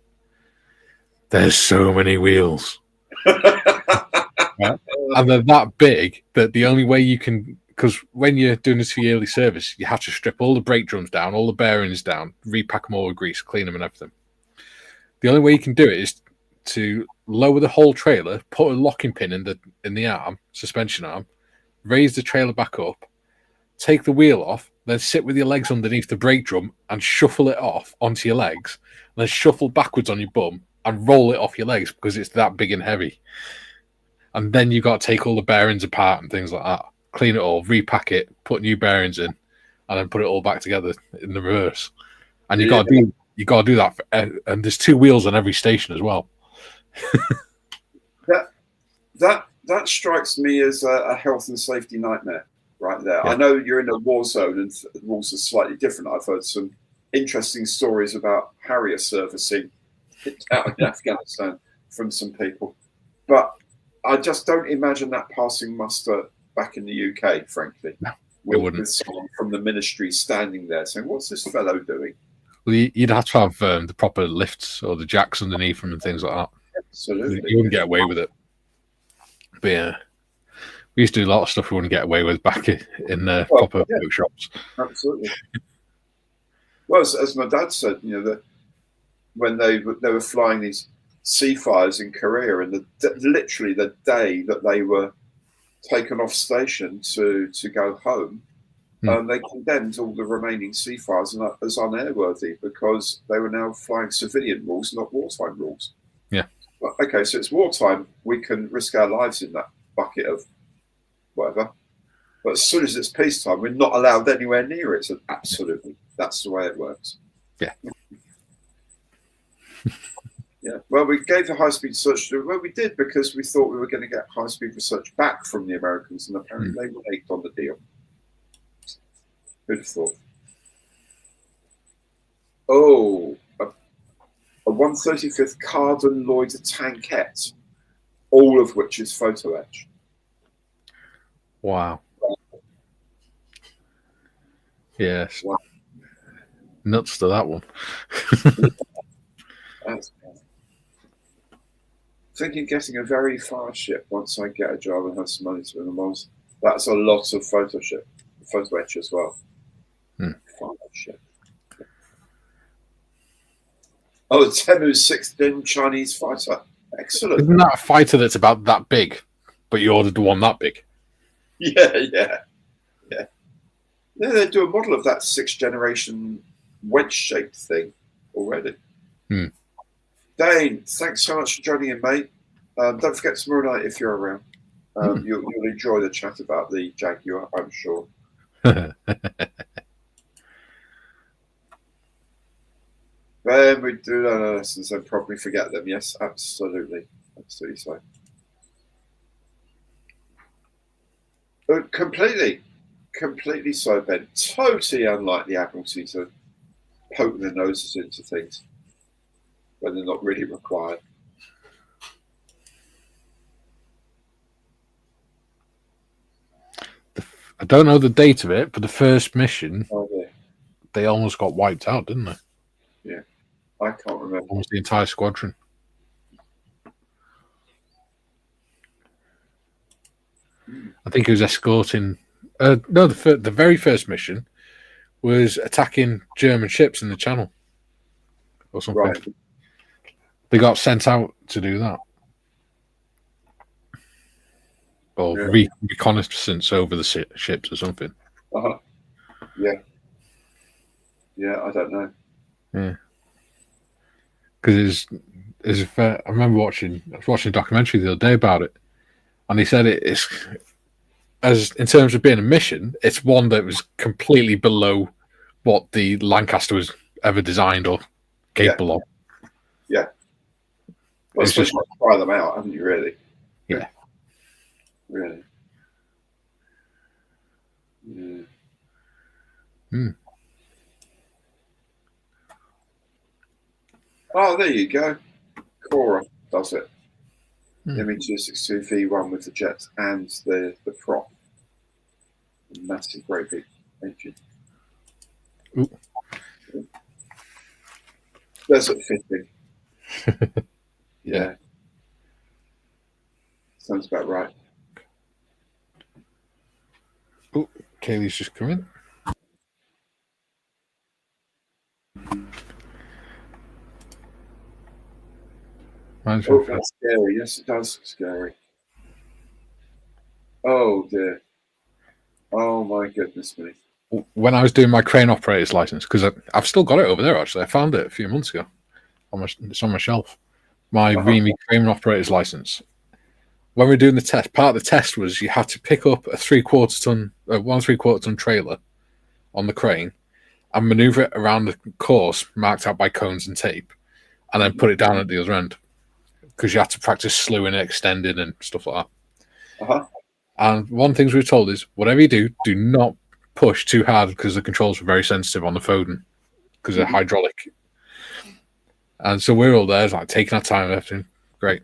C: There's so many wheels. And they're that big that the only way you can, because when you're doing a 2-yearly service, you have to strip all the brake drums down, all the bearings down, repack them all with grease, clean them and everything. The only way you can do it is to lower the whole trailer, put a locking pin in the arm, suspension arm, raise the trailer back up, take the wheel off, then sit with your legs underneath the brake drum and shuffle it off onto your legs, and then shuffle backwards on your bum and roll it off your legs because it's that big and heavy. And then you got to take all the bearings apart and things like that, clean it all, repack it, put new bearings in, and then put it all back together in the reverse. And you got to do that. And there's 2 wheels on every station as well.
B: That strikes me as a health and safety nightmare right there.
C: Yeah.
B: I know you're in a war zone and the rules are slightly different. I've heard some interesting stories about Harrier servicing out in Afghanistan from some people, but I just don't imagine that passing muster back in the UK, frankly.
C: No,
B: with someone from the ministry standing there saying, "What's this fellow doing?"
C: Well, you'd have to have the proper lifts or the jacks underneath them and things like that.
B: Absolutely.
C: You wouldn't get away with it. But yeah, we used to do a lot of stuff we wouldn't get away with back in proper workshops.
B: Absolutely. Well, as my dad said, that when they were flying these Seafires in Korea, and literally the day that they were taken off station to go home, they condemned all the remaining Seafires as unairworthy because they were now flying civilian rules, not wartime rules.
C: Yeah.
B: Well, okay, so it's wartime. We can risk our lives in that bucket of whatever. But as soon as it's peacetime, we're not allowed anywhere near it. So absolutely, that's the way it works.
C: Yeah.
B: Yeah. Well, we gave the high-speed research. Well, we did because we thought we were going to get high-speed research back from the Americans, and apparently they were aced on the deal. Who'd have thought? Oh, a 135th Carden Lloyd tankette, all of which is photo etched.
C: Wow. Yes.
B: Wow.
C: Nuts to that one.
B: That's thinking getting a very fast ship once I get a job and have some money to win the mods. That's a lot of photo etch as well. Fast ship. Oh, the Temu's 6th-gen Chinese fighter. Excellent.
C: Isn't that a fighter that's about that big, but you ordered the one that big?
B: Yeah. They do a model of that 6th generation wedge-shaped thing already. Dane, thanks so much for joining in, mate. Don't forget tomorrow night if you're around. You'll enjoy the chat about the Jaguar, I'm sure. Then we do our lessons and probably forget them. Yes, absolutely. Absolutely so. Completely so, Ben. Totally unlike the Admiralty to poke their noses into things when they're not really required.
C: I don't know the date of it, but the first mission,
B: Yeah.
C: they almost got wiped out, didn't they?
B: Yeah, I can't remember.
C: Almost the entire squadron. I think he was escorting. No, the very first mission was attacking German ships in the Channel or something.
B: Right.
C: They got sent out to do that. Or reconnaissance over the ships or something.
B: Yeah, I don't know.
C: Yeah. Because I remember I was watching a documentary the other day about it, and he said it's, as in terms of being a mission, it's one that was completely below what the Lancaster was ever designed or capable of.
B: Yeah. Well, it's just got to try them out, haven't you, really?
C: Yeah.
B: Really. Yeah. Oh, there you go. Cora does it. ME262 V1 with the jets and the prop. Massive, great big engine.
C: Ooh.
B: Desert fitting.
C: Yeah.
B: Sounds about right.
C: Oh, Kaylee's just come in.
B: Oh, that's scary. Yes, it does look scary. Oh, dear. Oh, my goodness me.
C: When I was doing my crane operator's license, because I've still got it over there, actually. I found it a few months ago. It's on my shelf. My Remy crane operator's license. When we were doing the test, part of the test was you had to pick up a 1.75 ton trailer on the crane and maneuver it around the course marked out by cones and tape, and then put it down at the other end, because you had to practice slewing it, extending, and stuff like that. And one of the things we were told is, whatever you do, do not push too hard, because the controls were very sensitive on the Foden, because they're hydraulic. And so we're all there, like taking our time and everything. Great.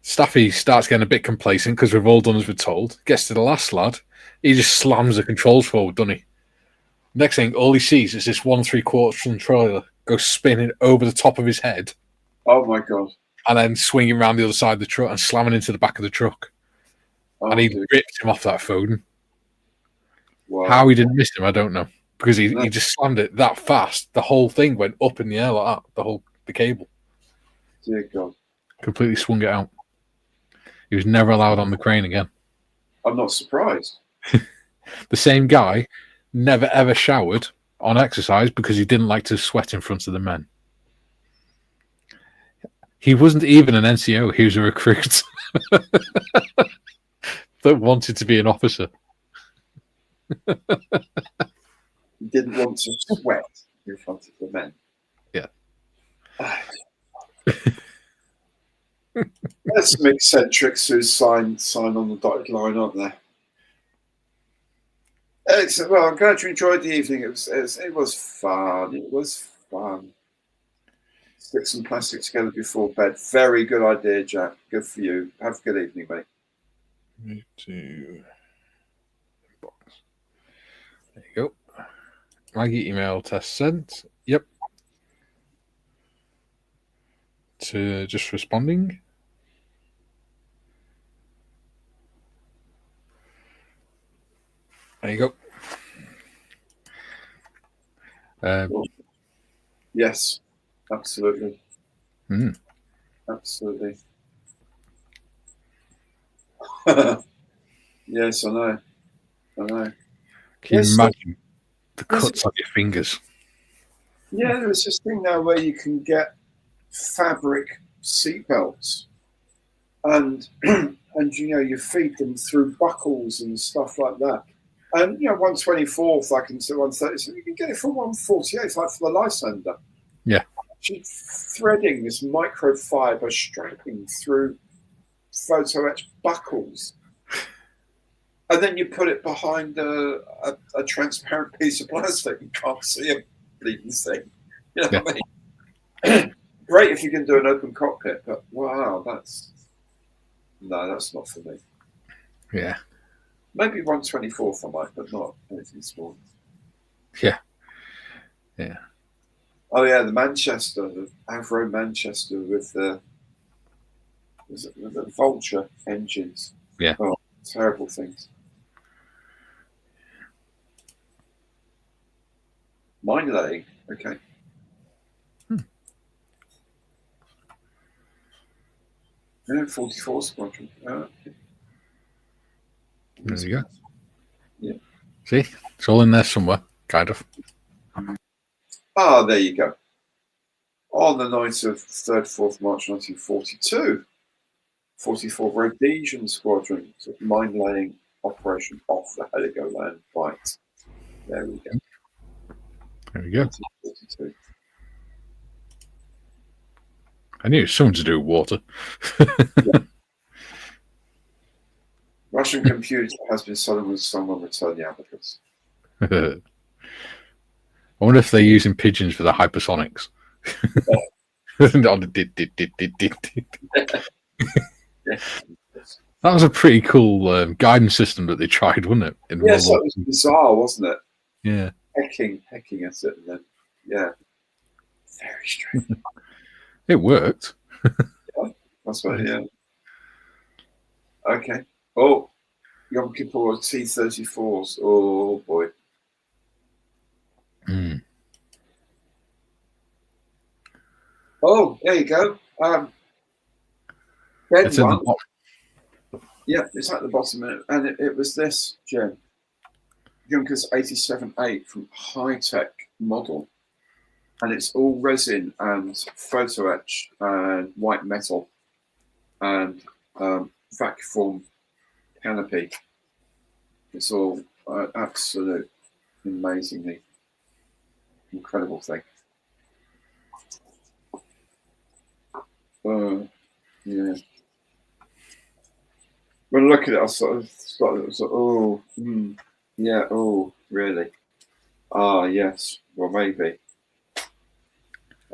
C: Staffy starts getting a bit complacent because we've all done as we're told. Gets to the last lad, he just slams the controls forward, doesn't he? Next thing, all he sees is this 1.75 ton trailer go spinning over the top of his head.
B: Oh my God.
C: And then swinging around the other side of the truck and slamming into the back of the truck. And he ripped him off that Foden. Wow. How he didn't miss him, I don't know. Because he just slammed it that fast. The whole thing went up in the air like that. The cable.
B: Dear God.
C: Completely swung it out. He was never allowed on the crane again.
B: I'm not surprised.
C: The same guy never ever showered on exercise because he didn't like to sweat in front of the men. He wasn't even an NCO. He was a recruit that wanted to be an officer.
B: He didn't want to sweat in front of the men.
C: Yeah.
B: There's some eccentrics who sign on the dotted line, aren't there? Excellent. Well, I'm glad you enjoyed the evening. It was fun. It was fun. Stick some plastic together before bed. Very good idea, Jack. Good for you. Have a good evening, mate.
C: Me too. Box. There you go. Maggie email test sent. Yep. To just responding. There you go.
B: Yes, absolutely.
C: Mm.
B: Absolutely. Yes, I know.
C: Can you imagine the cuts on your fingers?
B: Yeah, there's this thing now where you can get fabric seatbelts, and you feed them through buckles and stuff like that. And 1/24th, I can say 1/30. So you can get it for 1/48th, like for the Lysander.
C: Yeah.
B: Actually threading this microfiber strapping through photo etched buckles. And then you put it behind a transparent piece of plastic. You can't see a bleeding thing. You know what I mean? Great if you can do an open cockpit, but wow, that's not for me.
C: Yeah.
B: Maybe 1/24th I might, but not anything small.
C: Yeah. Yeah.
B: Oh yeah, the Avro Manchester with the Vulture engines.
C: Yeah.
B: Oh, terrible things. Mine laying. Okay. Yeah, 44 Squadron. Okay.
C: There you go.
B: Yeah.
C: See? It's all in there somewhere, kind of.
B: There you go. On the night of 3rd, 4th March 1942, 44 Rhodesian Squadron took mine-laying operation off the Heligoland fight. There we go.
C: There we go.
B: 1942.
C: I knew it was something to do with water.
B: Yeah. Russian computer has been stolen with someone return the abacus.
C: I wonder if they're using pigeons for the hypersonics. That was a pretty cool guidance system that they tried, wasn't it?
B: Yes, that was bizarre, wasn't it?
C: Yeah.
B: Hecking at it, and then very strange.
C: It worked.
B: Yeah, that's right. Yeah. Okay. Oh, Yom Kippur T-34s. Oh boy.
C: Mm.
B: Oh, there you go. Red one. Yeah, it's at the bottom, and it was this gem. Junkers 87-8 from High Tech model, and it's all resin and photo etch and white metal and vacuum canopy. It's all absolute amazingly incredible thing. Yeah. When I look at it, I sort of yeah, oh, really? Ah, yes. Well, maybe.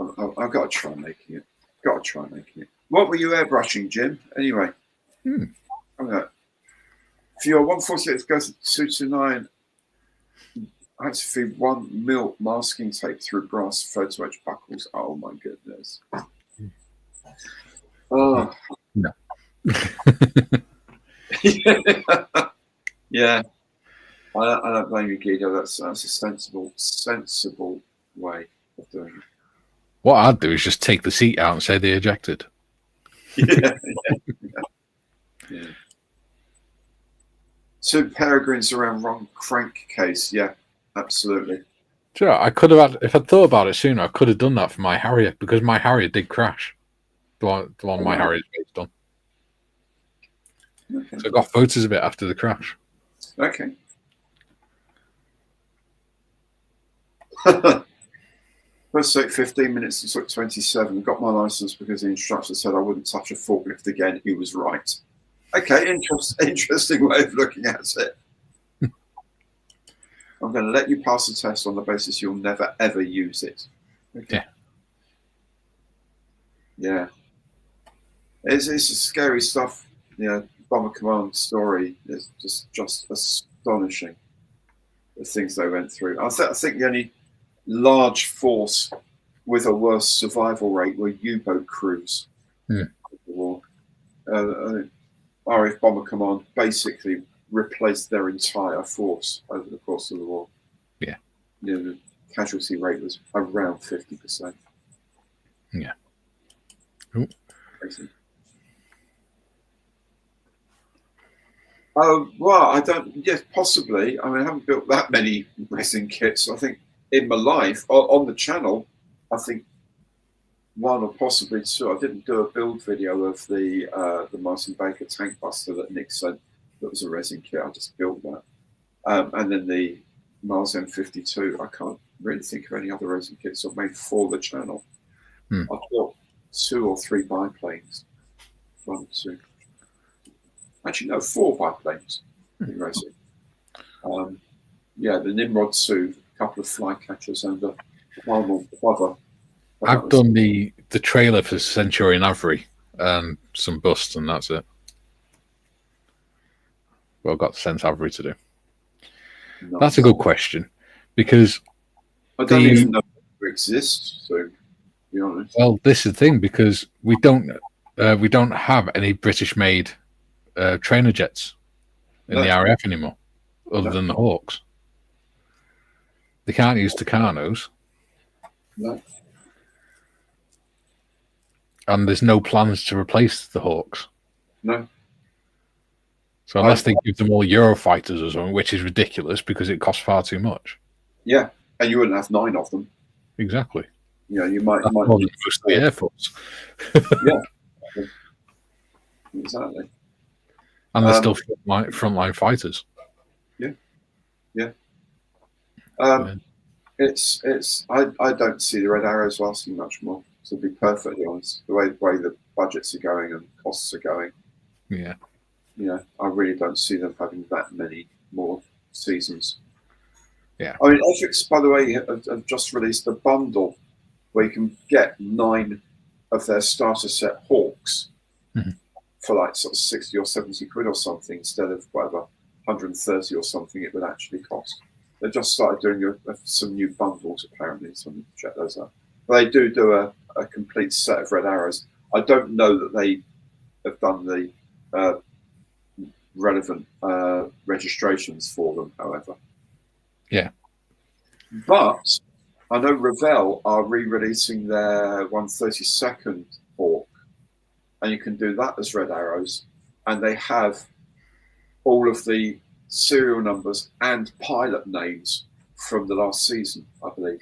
B: I've got to try making it. What were you airbrushing, Jim? Anyway. Okay. For your 148, goes to 229. I had to feed 1 mil masking tape through brass photo etch buckles. Oh my goodness. Oh
C: no.
B: Yeah. I don't blame you, Guido. That's a sensible way of doing it.
C: What I'd do is just take the seat out and say they ejected.
B: Yeah. Two peregrines around wrong crankcase. Yeah, absolutely.
C: Sure, I could have had, if I'd thought about it sooner, I could have done that for my Harrier, because my Harrier did crash. The one my Harrier is based on. Okay. So I got photos of it after the crash.
B: Okay. First took 15 minutes, it took 27. Got my license because the instructor said I wouldn't touch a forklift again. He was right. Okay, interesting way of looking at it. I'm going to let you pass the test on the basis you'll never, ever use it. Okay. Yeah. It's scary stuff. Bomber Command story is just astonishing. The things they went through. I think the only large force with a worse survival rate were U-boat crews.
C: Yeah.
B: The war. RAF Bomber Command basically replaced their entire force over the course of the war.
C: Yeah.
B: The casualty rate was around 50%.
C: Yeah. Ooh.
B: Crazy. Oh, well, I don't. Yes, possibly. I mean, I haven't built that many resin kits. I think in my life on the channel, I think one or possibly two. I didn't do a build video of the Martin Baker tank buster that Nick sent. That was a resin kit. I just built that, and then the Mars M52. I can't really think of any other resin kits I've made for the channel. I've built 2 or 3 biplanes. 1, 2. Actually, no, 4 biplanes in racing. The Nimrod 2, a couple of flycatchers, and a Primal Plover.
C: I've done the trailer for Centurion Avery and some busts, and that's it. Well, I've got Cent Avery to do.
B: Nice.
C: That's a good question, because
B: I don't even know if it exists, so to be honest.
C: Well, this is the thing, because we don't have any British-made trainer jets in the RAF anymore, other than the Hawks. They can't use Tucanos.
B: No.
C: And there's no plans to replace the Hawks.
B: No.
C: So unless they give them all Eurofighters or something, which is ridiculous because it costs far too much.
B: Yeah, and you wouldn't have 9 of them.
C: Exactly.
B: You might
C: That's more than most of the Air Force.
B: Yeah. Exactly.
C: And they're still frontline fighters.
B: Yeah. I don't see the Red Arrows lasting much more, to be perfectly honest. The way the budgets are going and costs are going.
C: Yeah.
B: I really don't see them having that many more seasons.
C: Yeah.
B: I mean, Ethics, by the way, have just released a bundle where you can get 9 of their starter set Hawks for like sort of 60 or 70 quid or something, instead of whatever 130 or something it would actually cost. They just started doing some new bundles apparently, so I'm check those out. But they do a complete set of Red Arrows. I don't know that they have done the relevant registrations for them, however.
C: Yeah.
B: But I know Revell are re-releasing their 132nd Hawk, and you can do that as Red Arrows, and they have all of the serial numbers and pilot names from the last season, I believe,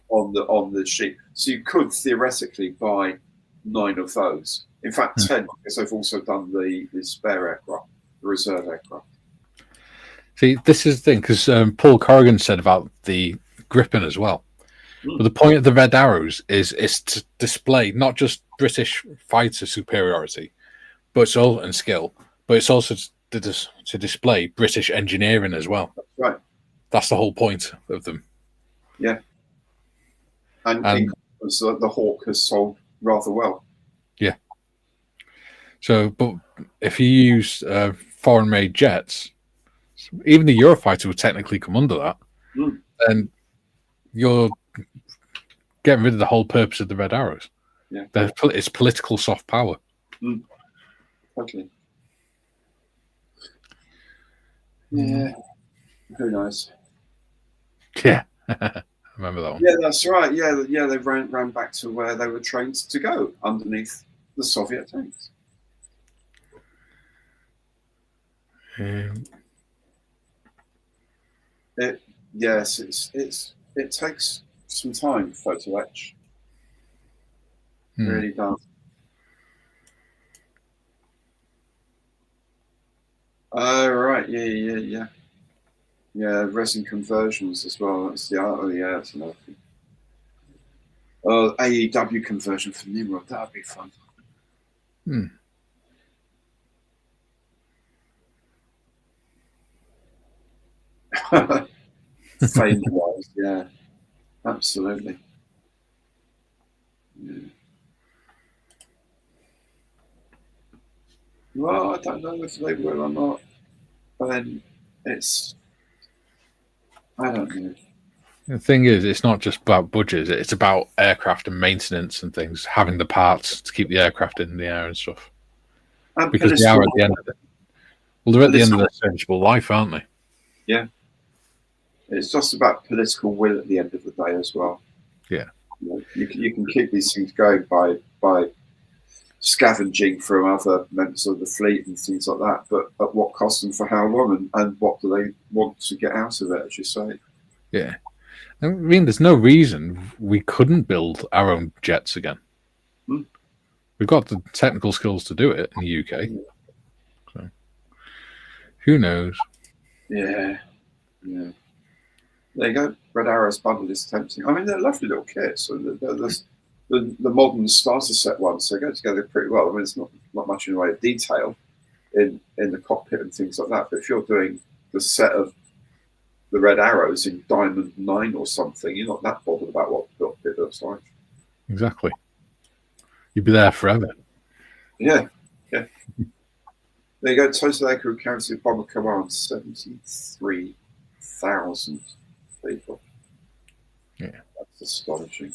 B: on the sheet. So you could theoretically buy 9 of those. In fact, 10, because they've also done the spare aircraft, the reserve aircraft.
C: See, this is the thing, because Paul Corrigan said about the Gripen as well. But the point of the Red Arrows is to display not just British fighter superiority, and skill, but it's also to display British engineering as well.
B: That's right.
C: That's the whole point of them.
B: Yeah. And the Hawk has sold rather well.
C: Yeah. So, but if you use foreign-made jets, even the Eurofighter would technically come under that, then you're getting rid of the whole purpose of the Red Arrows.
B: Yeah.
C: It's political soft power.
B: Okay. Yeah. Who knows?
C: Yeah. I remember that one.
B: Yeah, that's right. Yeah, they ran back to where they were trained to go, underneath the Soviet tanks. It takes some time, photo etch. Really does. Oh, right. Yeah. Yeah, resin conversions as well. That's the art of the air. That's another thing. AEW conversion for Nimrod. That'd be fun. Fame-wise, yeah, absolutely. Yeah. Well, I don't know if they will or not. But then it's, I don't know.
C: The thing is, it's not just about budgets; it's about aircraft and maintenance and things, having the parts to keep the aircraft in the air and stuff.
B: And
C: Because they are at the end of it. Well, they're at the end of their serviceable life, aren't they?
B: Yeah. It's just about political will at the end of the day as well.
C: Yeah.
B: You can keep these things going by scavenging from other members of the fleet and things like that, but at what cost and for how long, and what do they want to get out of it, as you say?
C: Yeah. I mean, there's no reason we couldn't build our own jets again. We've got the technical skills to do it in the UK. So, who knows?
B: Yeah. Yeah. There you go. Red Arrow's bundle is tempting. I mean, they're lovely little kits. So the modern starter set ones, they go together pretty well. I mean, it's not much in the way of detail in the cockpit and things like that. But if you're doing the set of the Red Arrows in Diamond 9 or something, you're not that bothered about what the cockpit looks like.
C: Exactly. You'd be there forever.
B: Yeah. Yeah. There you go. Total Aircrew Council Bomber Command, 73,000 people.
C: Yeah.
B: That's astonishing.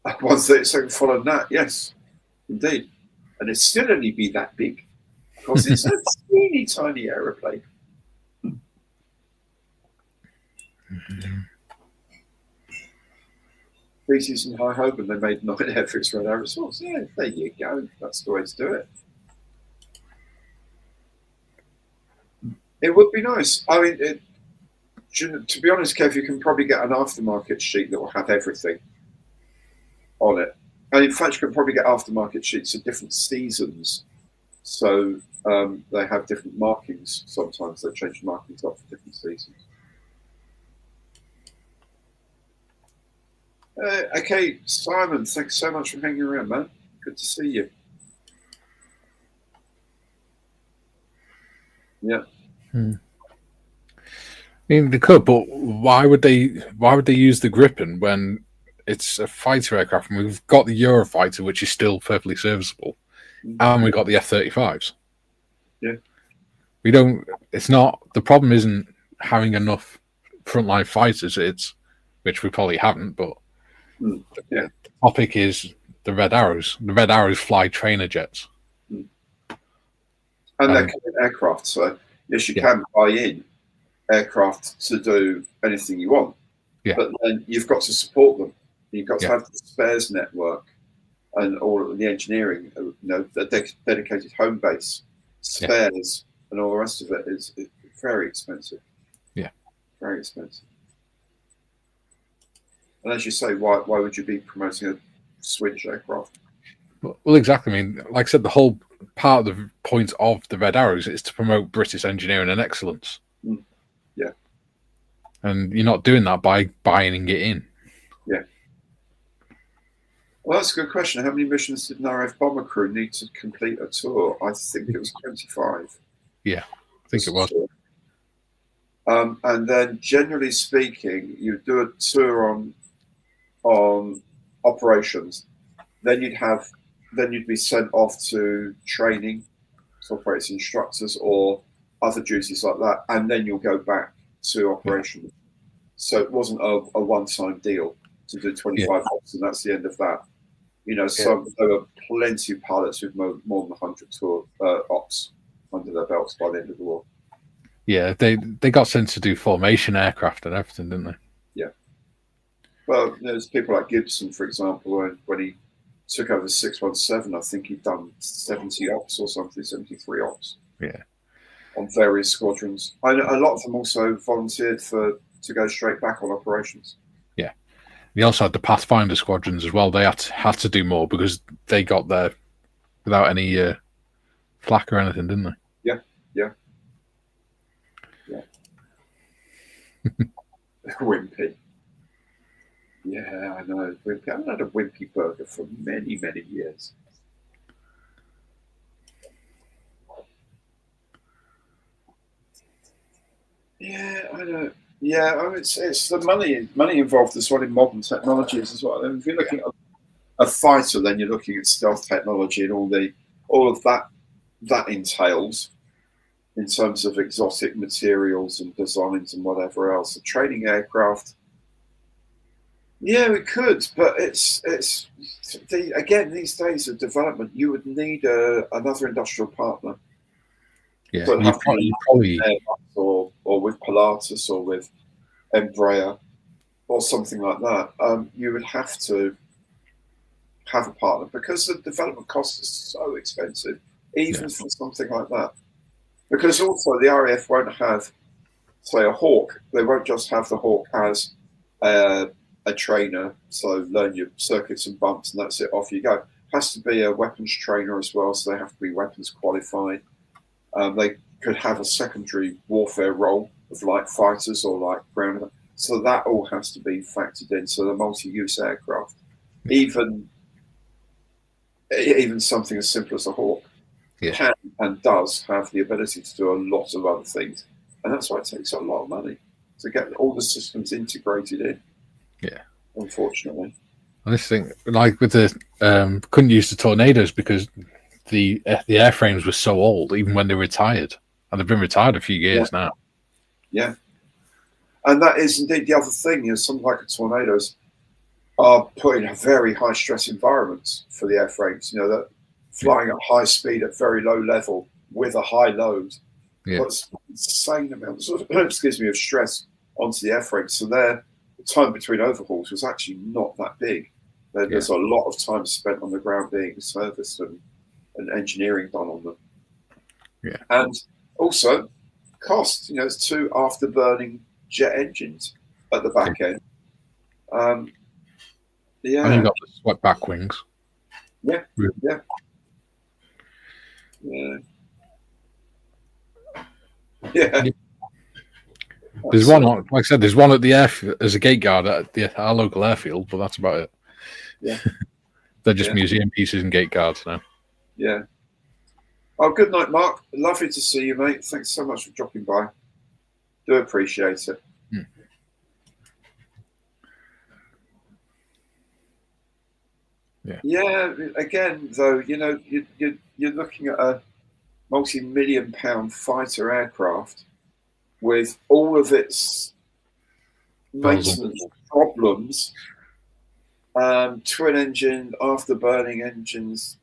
B: 132nd followed that, yes, indeed. And it'd still only be that big because it's a teeny tiny aeroplane. Species in High Holborn, they made 9 Airfix Red Aerosols. Yeah, there you go. That's the way to do it. It would be nice. I mean, to be honest, Kev, you can probably get an aftermarket sheet that will have everything on it. And in fact, you can probably get aftermarket sheets of different seasons. So they have different markings. Sometimes they change the markings up for different seasons. Okay, Simon, thanks so much for hanging around, man. Good to see you. Yeah.
C: I mean, they could, but why would they use the Gripen when it's a fighter aircraft and we've got the Eurofighter, which is still perfectly serviceable, and we've got the F-35s?
B: Yeah.
C: We don't. It's not. The problem isn't having enough frontline fighters. It's, which we probably haven't, but
B: yeah.
C: The topic is the Red Arrows. The Red Arrows fly trainer jets.
B: And they're aircraft, so yes, you can buy in aircraft to do anything you want.
C: Yeah.
B: But then you've got to support them. You've got to have the spares network and all of the engineering, the dedicated home base, spares, and all the rest of it is very expensive. Yeah. Very expensive. And as you say, why would you be promoting a Swedish aircraft?
C: Well, exactly. I mean, like I said, the whole part of the point of the Red Arrows is to promote British engineering and excellence.
B: Yeah.
C: And you're not doing that by buying it in.
B: Yeah. Well, that's a good question. How many missions did an RAF bomber crew need to complete a tour? I think it was 25.
C: Yeah, I think it was.
B: And then, generally speaking, you do a tour on operations. Then you'd be sent off to training, so operates instructors or other duties like that, and then you'll go back to operations. So it wasn't a one-time deal to do 25 ops, and that's the end of that. There were plenty of pilots with more than 100 tour ops under their belts by the end of the war. Yeah,
C: they got sent to do formation aircraft and everything, didn't they?
B: Yeah. Well, there's people like Gibson, for example, when he took over 617, I think he'd done 70 ops or something, 73 ops.
C: Yeah.
B: On various squadrons. A lot of them also volunteered to go straight back on operations.
C: Yeah. They also had the Pathfinder squadrons as well. They had to do more because they got there without any flak or anything, didn't they?
B: Yeah, yeah. Wimpy. Yeah, I know. Wimpy. I haven't had a Wimpy burger for many, many years. Yeah, I know. Yeah, I mean, it's the money involved as well in modern technologies as well. And if you're looking at a fighter, then you're looking at stealth technology and all of that entails in terms of exotic materials and designs and whatever else. A training aircraft, yeah, we could, but it's again, these days of development, you would need another industrial partner.
C: Yeah,
B: So it'd have to be
C: probably
B: Airbus or with Pilatus or with Embraer or something like that. You would have to have a partner because the development cost is so expensive, even for something like that. Because also the RAF won't have, say, a Hawk. They won't just have the Hawk as a trainer, so learn your circuits and bumps, and that's it. Off you go. Has to be a weapons trainer as well, so they have to be weapons qualified. They could have a secondary warfare role of light fighters or light ground. So that all has to be factored in. So the multi-use aircraft, even something as simple as a Hawk, can and does have the ability to do a lot of other things, and that's why it takes a lot of money to get all the systems integrated in.
C: Yeah,
B: unfortunately.
C: And this thing, like with the couldn't use the Tornadoes because the airframes were so old, even when they retired, and they've been retired a few years now.
B: Yeah, and that is indeed the other thing. Something like the Tornadoes are put in a very high stress environments for the airframes. That flying at high speed at very low level with a high load puts insane amounts of of stress onto the airframe. So the time between overhauls was actually not that big. There's a lot of time spent on the ground being serviced and engineering done on them.
C: Yeah,
B: and also cost. It's 2 afterburning jet engines at the back end. Yeah,
C: and you've got the swept back wings.
B: Yeah.
C: There's one, like I said, there's one at the as a gate guard at our local airfield, but that's about it.
B: Yeah,
C: they're just museum pieces and gate guards now.
B: Yeah. Oh, good night, Mark. Lovely to see you, mate. Thanks so much for dropping by. Do appreciate it. Yeah. Again, though, you're looking at a multi-million-pound fighter aircraft with all of its maintenance problems, twin engine, afterburning engines,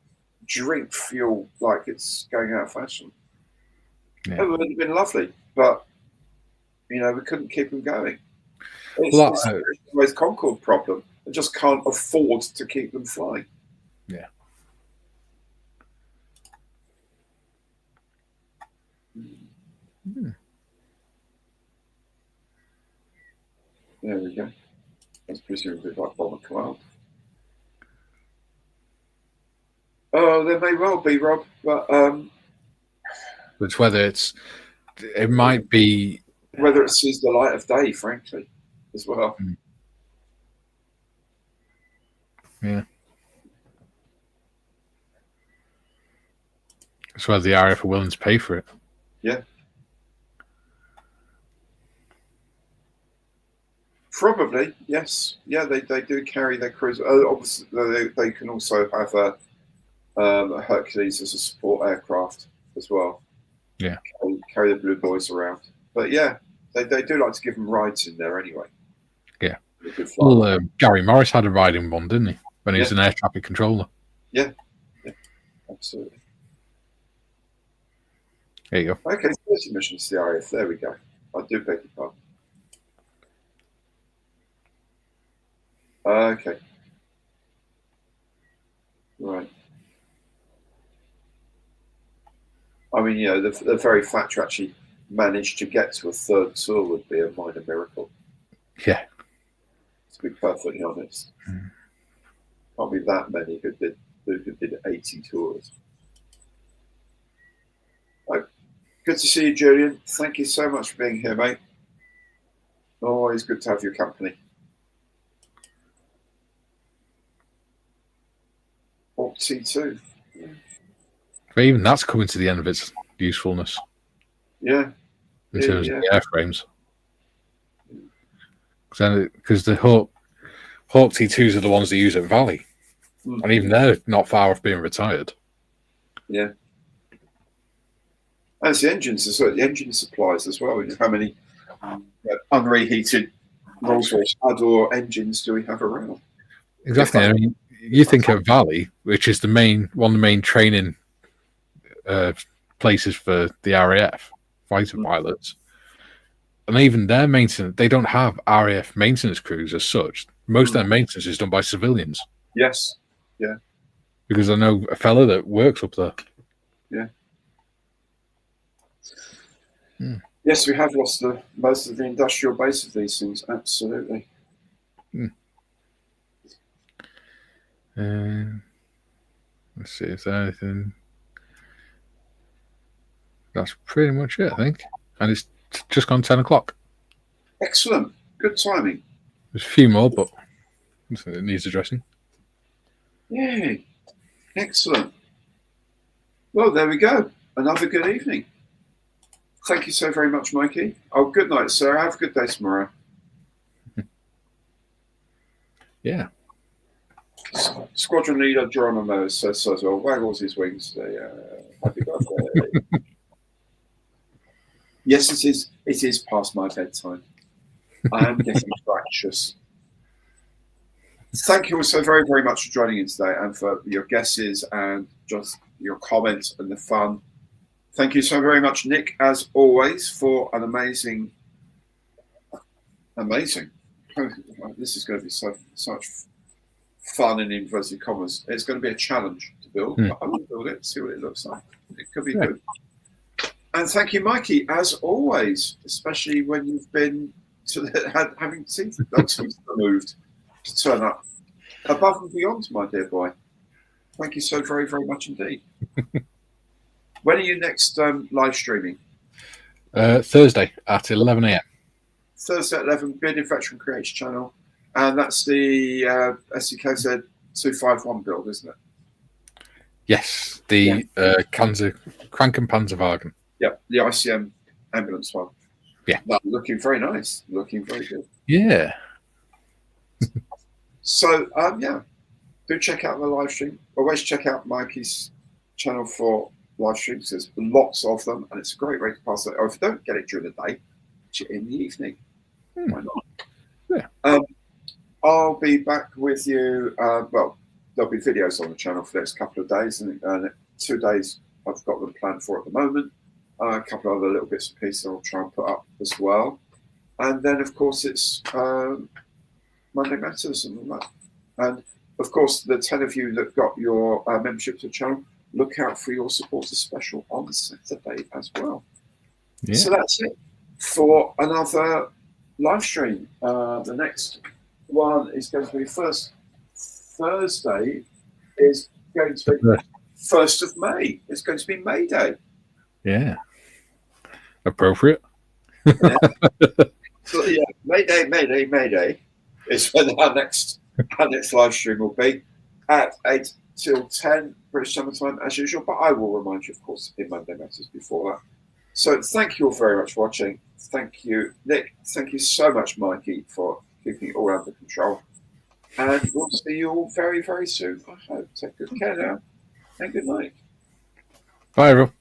B: drink fuel like it's going out of fashion. It would have been lovely, but we couldn't keep them going. It's the Concorde problem. They just can't afford to keep them flying.
C: Yeah.
B: There we go. That's presumably like Bomber Command. Oh, there may well be, Rob, but
C: it's whether it might be
B: whether it sees the light of day, frankly, as well.
C: Yeah. It's whether the RAF are willing to pay for it.
B: Yeah. Probably, yes. Yeah, they do carry their crews. Obviously, they can also have a Hercules as a support aircraft as well.
C: Yeah.
B: Carry the Blue Boys around. But yeah, they do like to give them rides in there anyway.
C: Yeah. Well, Gary Morris had a ride in one, didn't he? When he was an air traffic controller.
B: Yeah. Absolutely.
C: There you go.
B: Okay, 30 missions to the RAF. There we go. I do beg your pardon. Okay. Right. I mean, the very fact you actually managed to get to a third tour would be a minor miracle.
C: Yeah.
B: To be perfectly honest. Can't be that many who did 80 tours. Right. Good to see you, Julian. Thank you so much for being here, mate. Always good to have your company. Or T2.
C: But even that's coming to the end of its usefulness
B: Yeah.
C: in terms of the airframes. Because the Hawk T2s are the ones they use at Valley. And even they're not far off being retired.
B: Yeah. And it's the engines as well, the engine supplies as well. How many unreheated Rolls-Royce Adore engines do we have around?
C: Exactly. I mean, you think of Valley, which is one of the main training places for the RAF fighter pilots, and even their maintenance, they don't have RAF maintenance crews as such. Most of their maintenance is done by civilians.
B: Yes. Yeah.
C: Because I know a fella that works up there.
B: Yeah. Yes, we have lost most of the industrial base of these things. Absolutely.
C: Let's see if there's anything. That's pretty much it, I think. And it's just gone 10 o'clock.
B: Excellent. Good timing.
C: There's a few more, but it needs addressing.
B: Yay. Excellent. Well, there we go. Another good evening. Thank you so very much, Mikey. Oh, good night, sir. Have a good day tomorrow.
C: Yeah.
B: Squadron leader Geronimo says as well, waggles his wings today. Happy birthday. Yes, it is past my bedtime. I am getting fractious. Thank you all so very, very much for joining in today and for your guesses and just your comments and the fun. Thank you so very much, Nick, as always, for an amazing. This is going to be so much fun in inverted commas. It's going to be a challenge to build, but I will build it, see what it looks like. It could be good. And thank you, Mikey, as always, especially when you've been having teeth removed to turn up above and beyond, my dear boy. Thank you so very, very much indeed. When are you next live streaming?
C: Thursday at 11 a.m.
B: Thursday at 11, Bearded Veteran Creates channel. And that's the SCKZ 251 build, isn't it?
C: Yes, the Krankenpanzerwagen.
B: Yep, the ICM ambulance one.
C: Yeah.
B: No, looking very nice. Looking very good.
C: Yeah.
B: So, do check out the live stream. Always check out Mikey's channel for live streams. There's lots of them, and it's a great way to pass it. Or if you don't get it during the day, watch it in the evening. Why not?
C: Yeah.
B: I'll be back with you. Well, there'll be videos on the channel for the next couple of days, and 2 days I've got them planned for at the moment. A couple of other little bits and pieces I'll try and put up as well. And then, of course, it's Monday Matters and all that. And, of course, the 10 of you that got your membership to the channel, look out for your supporter special on Saturday as well. Yeah. So that's it for another live stream. The next one is going to be first Thursday is going to be 1st of May. It's going to be May Day.
C: Yeah. Appropriate.
B: Yeah. So yeah, May Day is when our next live stream will be at 8 till 10 British Summer Time as usual. But I will remind you, of course, in Monday Matters before that. So thank you all very much for watching. Thank you, Nick. Thank you so much, Mikey, for keeping it all under control. And we'll see you all very, very soon. I hope. Take good care now. And good night.
C: Bye, everyone.